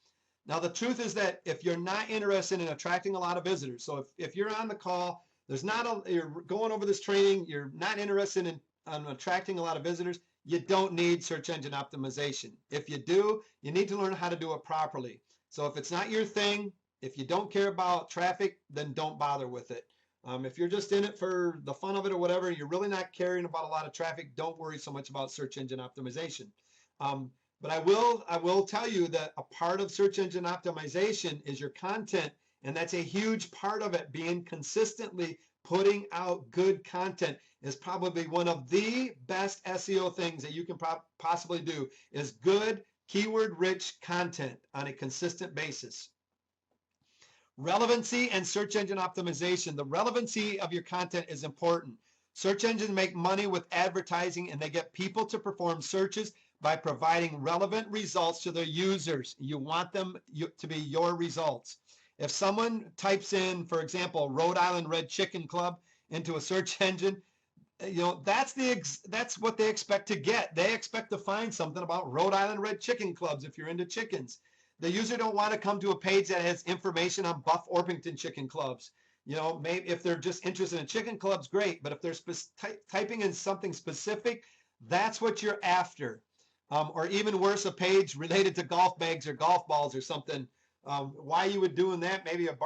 Now, the truth is that if you're not interested in attracting a lot of visitors, so if you're on the call, you're going over this training, you're not interested in attracting a lot of visitors, you don't need search engine optimization. If you do, you need to learn how to do it properly. So if it's not your thing, if you don't care about traffic, then don't bother with it. If you're just in it for the fun of it or whatever, you're really not caring about a lot of traffic, don't worry so much about search engine optimization. But I will tell you that a part of search engine optimization is your content, and that's a huge part of it. Being consistently putting out good content is probably one of the best SEO things that you can possibly do, is good keyword-rich content on a consistent basis. Relevancy and search engine optimization. The relevancy of your content is important. Search engines make money with advertising, and they get people to perform searches by providing relevant results to their users. You want them to be your results. If someone types in, for example, Rhode Island Red Chicken Club into a search engine, you know, that's what they expect to get. They expect to find something about Rhode Island Red Chicken Clubs if you're into chickens. The user don't want to come to a page that has information on Buff Orpington Chicken Clubs. You know, maybe if they're just interested in chicken clubs, great. But if they're typing in something specific, that's what you're after. Or even worse, a page related to golf bags or golf balls or something. Why you would doing that? Maybe a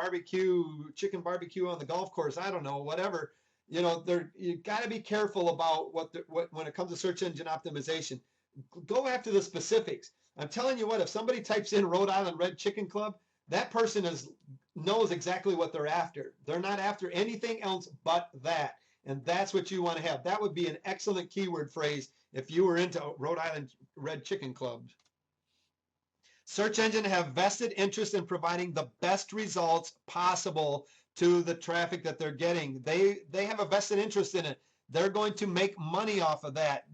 chicken barbecue on the golf course. I don't know, whatever. You know, you got to be careful about when it comes to search engine optimization. Go after the specifics. I'm telling you what, if somebody types in Rhode Island Red Chicken Club, that person knows exactly what they're after. They're not after anything else but that. And that's what you want to have. That would be an excellent keyword phrase if you were into Rhode Island Red Chicken Club. Search engines have vested interest in providing the best results possible to the traffic that they're getting. They have a vested interest in it. They're going to make money off of that.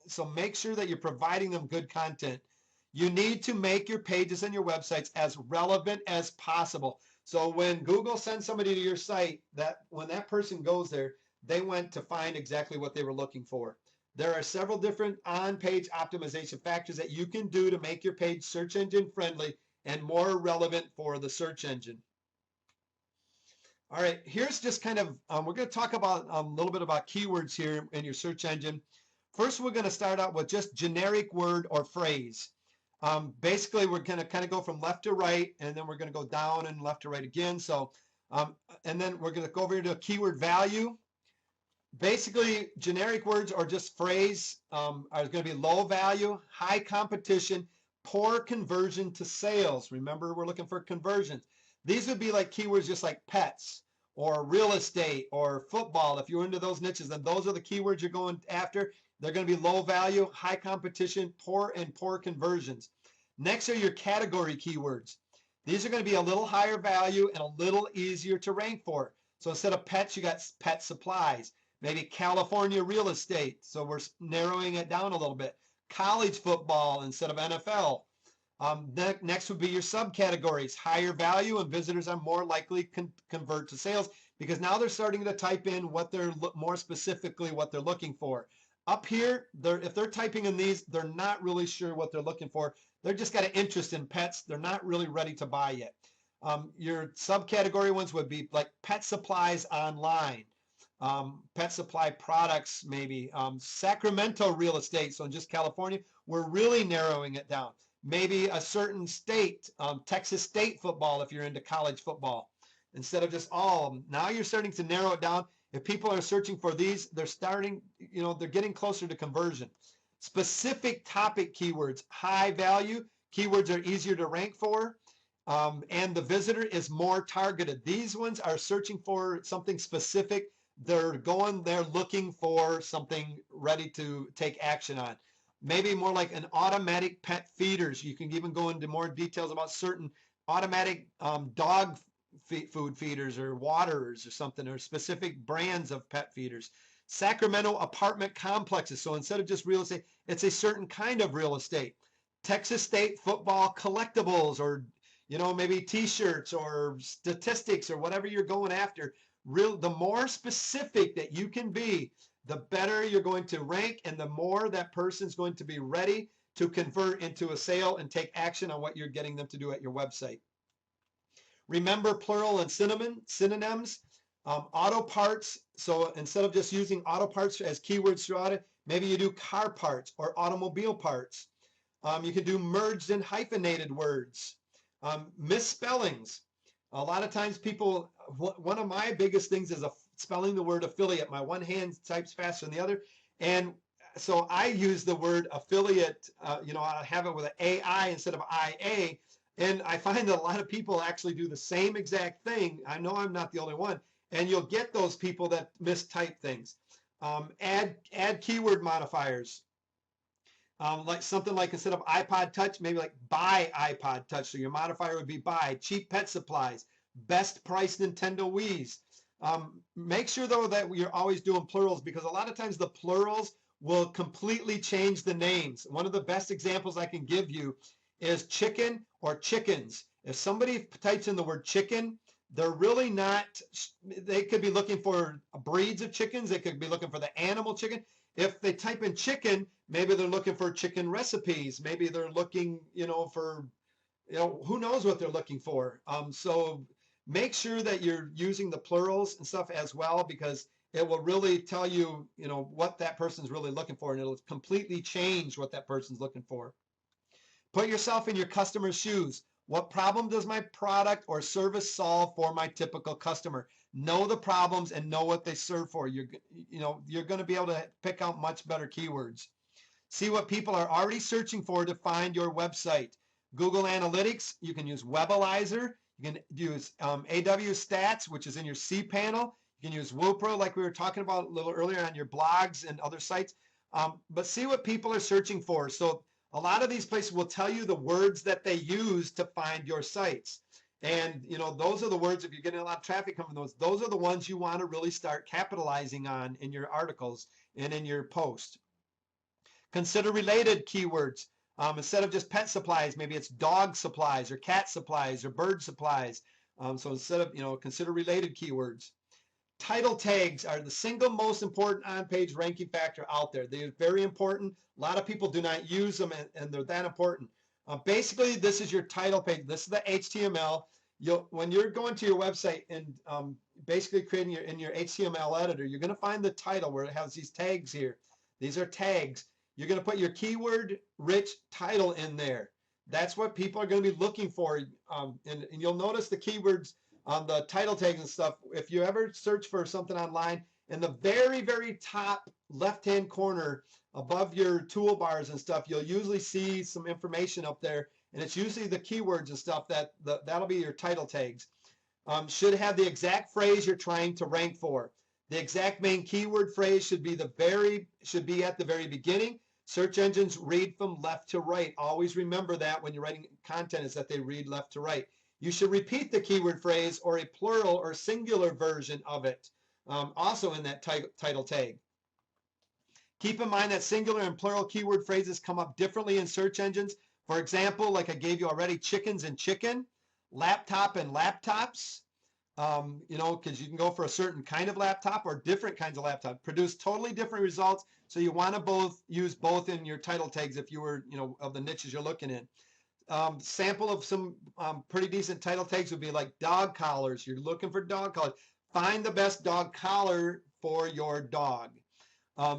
So make sure that you're providing them good content. You need to make your pages and your websites as relevant as possible. So when Google sends somebody to your site, when that person goes there, they went to find exactly what they were looking for. There are several different on-page optimization factors that you can do to make your page search engine friendly and more relevant for the search engine. All right, here's just kind of, we're going to talk about a little bit about keywords here in your search engine. First, we're going to start out with just generic word or phrase. Basically, we're going to kind of go from left to right, and then we're going to go down and left to right again. So, and then we're going to go over here to keyword value. Basically, generic words or just phrase are going to be low value, high competition, poor conversion to sales. Remember, we're looking for conversions. These would be like keywords just like pets or real estate or football. If you're into those niches, then those are the keywords you're going after. They're going to be low value, high competition, poor conversions. Next are your category keywords. These are going to be a little higher value and a little easier to rank for. So instead of pets, you got pet supplies, maybe California real estate. So we're narrowing it down a little bit. College football instead of NFL. Next would be your subcategories, higher value, and visitors are more likely convert to sales because now they're starting to type in what they're more specifically what they're looking for. Up here, if they're typing in these, they're not really sure what they're looking for. They're just got an interest in pets. They're not really ready to buy yet. Your subcategory ones would be like pet supplies online, pet supply products, maybe Sacramento real estate. So in just California, we're really narrowing it down. Maybe a certain state, Texas State football, if you're into college football, instead of just all of them. Now you're starting to narrow it down. If people are searching for these, they're starting, they're getting closer to conversion. Specific topic keywords, high value, keywords are easier to rank for, and the visitor is more targeted. These ones are searching for something specific. They're looking for something ready to take action on. Maybe more like an automatic pet feeders. You can even go into more details about certain automatic dog food feeders or waterers or something, or specific brands of pet feeders. Sacramento apartment complexes. So instead of just real estate, it's a certain kind of real estate. Texas State football collectibles, or maybe t-shirts or statistics or whatever you're going after. The more specific that you can be, the better you're going to rank, and the more that person's going to be ready to convert into a sale and take action on what you're getting them to do at your website. Remember plural and synonyms. Auto parts. So instead of just using auto parts as keywords throughout it, maybe you do car parts or automobile parts. You can do merged and hyphenated words. Misspellings. A lot of times people, one of my biggest things is spelling the word affiliate. My one hand types faster than the other. And so I use the word affiliate, I have it with an AI instead of IA. And I find that a lot of people actually do the same exact thing. I know I'm not the only one. And you'll get those people that mistype things. Add keyword modifiers. Like something like instead of iPod Touch, maybe like buy iPod Touch. So your modifier would be buy. Cheap pet supplies. Best price Nintendo Wii's. Make sure though that you're always doing plurals, because a lot of times the plurals will completely change the names. One of the best examples I can give you is chicken or chickens. If somebody types in the word chicken, they're really not, they could be looking for breeds of chickens. They could be looking for the animal chicken. If they type in chicken, maybe they're looking for chicken recipes. Maybe they're looking, for, who knows what they're looking for. So make sure that you're using the plurals and stuff as well, because it will really tell you, what that person's really looking for, and it'll completely change what that person's looking for. Put yourself in your customer's shoes. What problem does my product or service solve for my typical customer? Know the problems and know what they serve for. You're going to be able to pick out much better keywords. See what people are already searching for to find your website. Google Analytics, you can use Webalizer, you can use AW Stats, which is in your cPanel. You can use Wupro, like we were talking about a little earlier, on your blogs and other sites. But see what people are searching for. So a lot of these places will tell you the words that they use to find your sites. And, those are the words, if you're getting a lot of traffic coming from those are the ones you want to really start capitalizing on in your articles and in your post. Consider related keywords. Instead of just pet supplies, maybe it's dog supplies or cat supplies or bird supplies. So instead of, consider related keywords. Title tags are the single most important on-page ranking factor out there. They're very important. A lot of people do not use them, and they're that important. Basically, this is your title page. This is the HTML. When you're going to your website and basically creating in your HTML editor, you're going to find the title where it has these tags here. These are tags. You're going to put your keyword-rich title in there. That's what people are going to be looking for. And you'll notice the keywords on the title tags and stuff. If you ever search for something online, in the very, very top left-hand corner above your toolbars and stuff, you'll usually see some information up there, and it's usually the keywords and stuff that'll be your title tags. should have the exact phrase you're trying to rank for. The exact main keyword phrase should be at the very beginning. Search engines read from left to right. Always remember that when you're writing content, is that they read left to right. You should repeat the keyword phrase or a plural or singular version of it, also in that title tag. Keep in mind that singular and plural keyword phrases come up differently in search engines. For example, like I gave you already, chickens and chicken, laptop and laptops, because you can go for a certain kind of laptop or different kinds of laptop, produce totally different results. So you want to use both in your title tags if you were, of the niches you're looking in. Sample of some pretty decent title tags would be like dog collars. You're looking for dog collars. Find the best dog collar for your dog.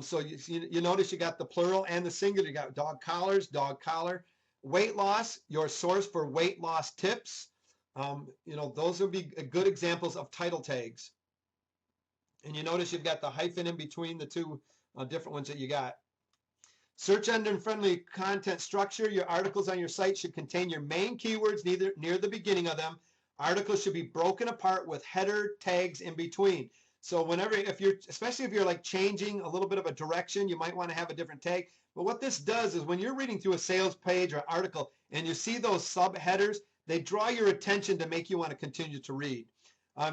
So you notice you got the plural and the singular. You got dog collars, dog collar. Weight loss, your source for weight loss tips. Those would be good examples of title tags. And you notice you've got the hyphen in between the two different ones that you got. Search engine friendly content structure. Your articles on your site should contain your main keywords near the beginning of them. Articles should be broken apart with header tags in between. So especially if you're like changing a little bit of a direction, you might want to have a different tag. But what this does is when you're reading through a sales page or article and you see those subheaders, they draw your attention to make you want to continue to read.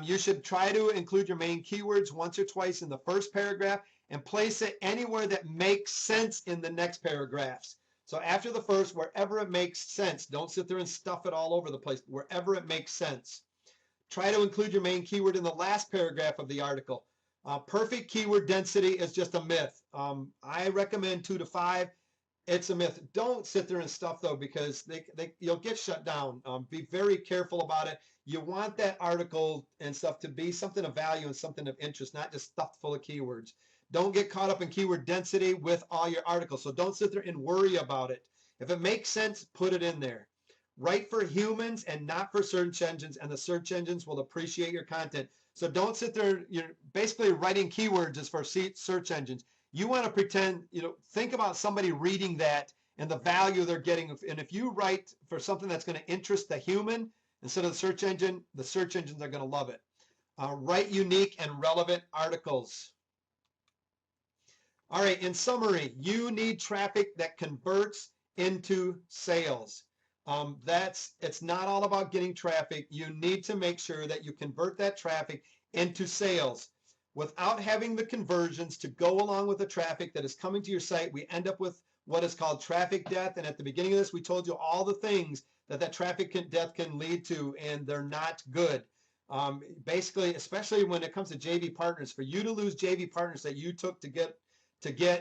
You should try to include your main keywords once or twice in the first paragraph and place it anywhere that makes sense in the next paragraphs. So after the first, wherever it makes sense, don't sit there and stuff it all over the place, wherever it makes sense. Try to include your main keyword in the last paragraph of the article. Perfect keyword density is just a myth. I recommend 2 to 5. It's a myth. Don't sit there and stuff though, because you'll get shut down. Be very careful about it. You want that article and stuff to be something of value and something of interest, not just stuffed full of keywords. Don't get caught up in keyword density with all your articles. So don't sit there and worry about it. If it makes sense, put it in there. Write for humans and not for search engines, and the search engines will appreciate your content. So don't sit there, you're basically writing keywords is for search engines. You want to pretend, think about somebody reading that and the value they're getting. And if you write for something that's going to interest the human instead of the search engines are going to love it. Write unique and relevant articles. All right, in summary, you need traffic that converts into sales. It's not all about getting traffic. You need to make sure that you convert that traffic into sales. Without having the conversions to go along with the traffic that is coming to your site, we end up with what is called traffic death. And at the beginning of this, we told you all the things that traffic death can lead to, and they're not good. Basically, especially when it comes to JV partners, for you to lose JV partners that you took to get,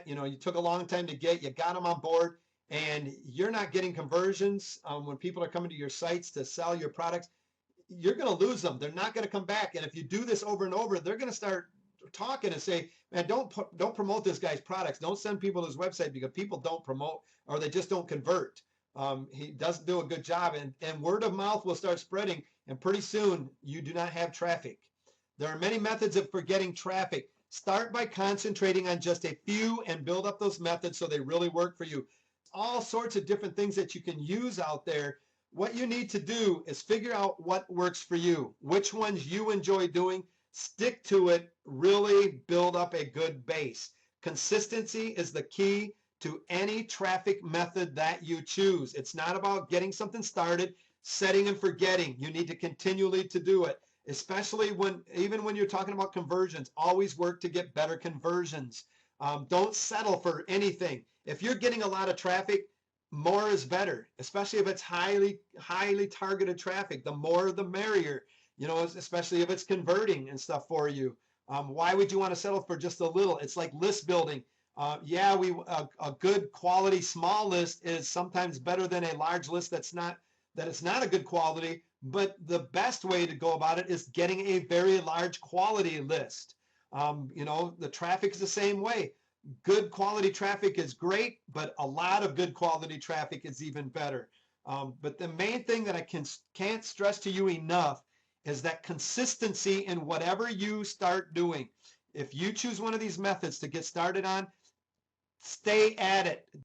you took a long time to get, you got them on board, and you're not getting conversions when people are coming to your sites to sell your products, you're going to lose them. They're not going to come back. And if you do this over and over, they're going to start talking and say, man, don't promote this guy's products. Don't send people to his website, because people don't promote, or they just don't convert. He doesn't do a good job, and word of mouth will start spreading, and pretty soon you do not have traffic. There are many methods for getting traffic. Start by concentrating on just a few and build up those methods so they really work for you. All sorts of different things that you can use out there. What you need to do is figure out what works for you, which ones you enjoy doing, stick to it, really build up a good base. Consistency is the key to any traffic method that you choose. It's not about getting something started, setting and forgetting. You need to continually to do it, especially even when you're talking about conversions. Always work to get better conversions. Don't settle for anything. If you're getting a lot of traffic, more is better, especially if it's highly targeted traffic. The more the merrier, especially if it's converting and stuff for you. Why would you want to settle for just a little? It's like list building. A good quality small list is sometimes better than a large list that is not a good quality, but the best way to go about it is getting a very large quality list. The traffic is the same way. Good quality traffic is great, but a lot of good quality traffic is even better. But the main thing that I can't stress to you enough is that consistency in whatever you start doing. If you choose one of these methods to get started on, stay at it.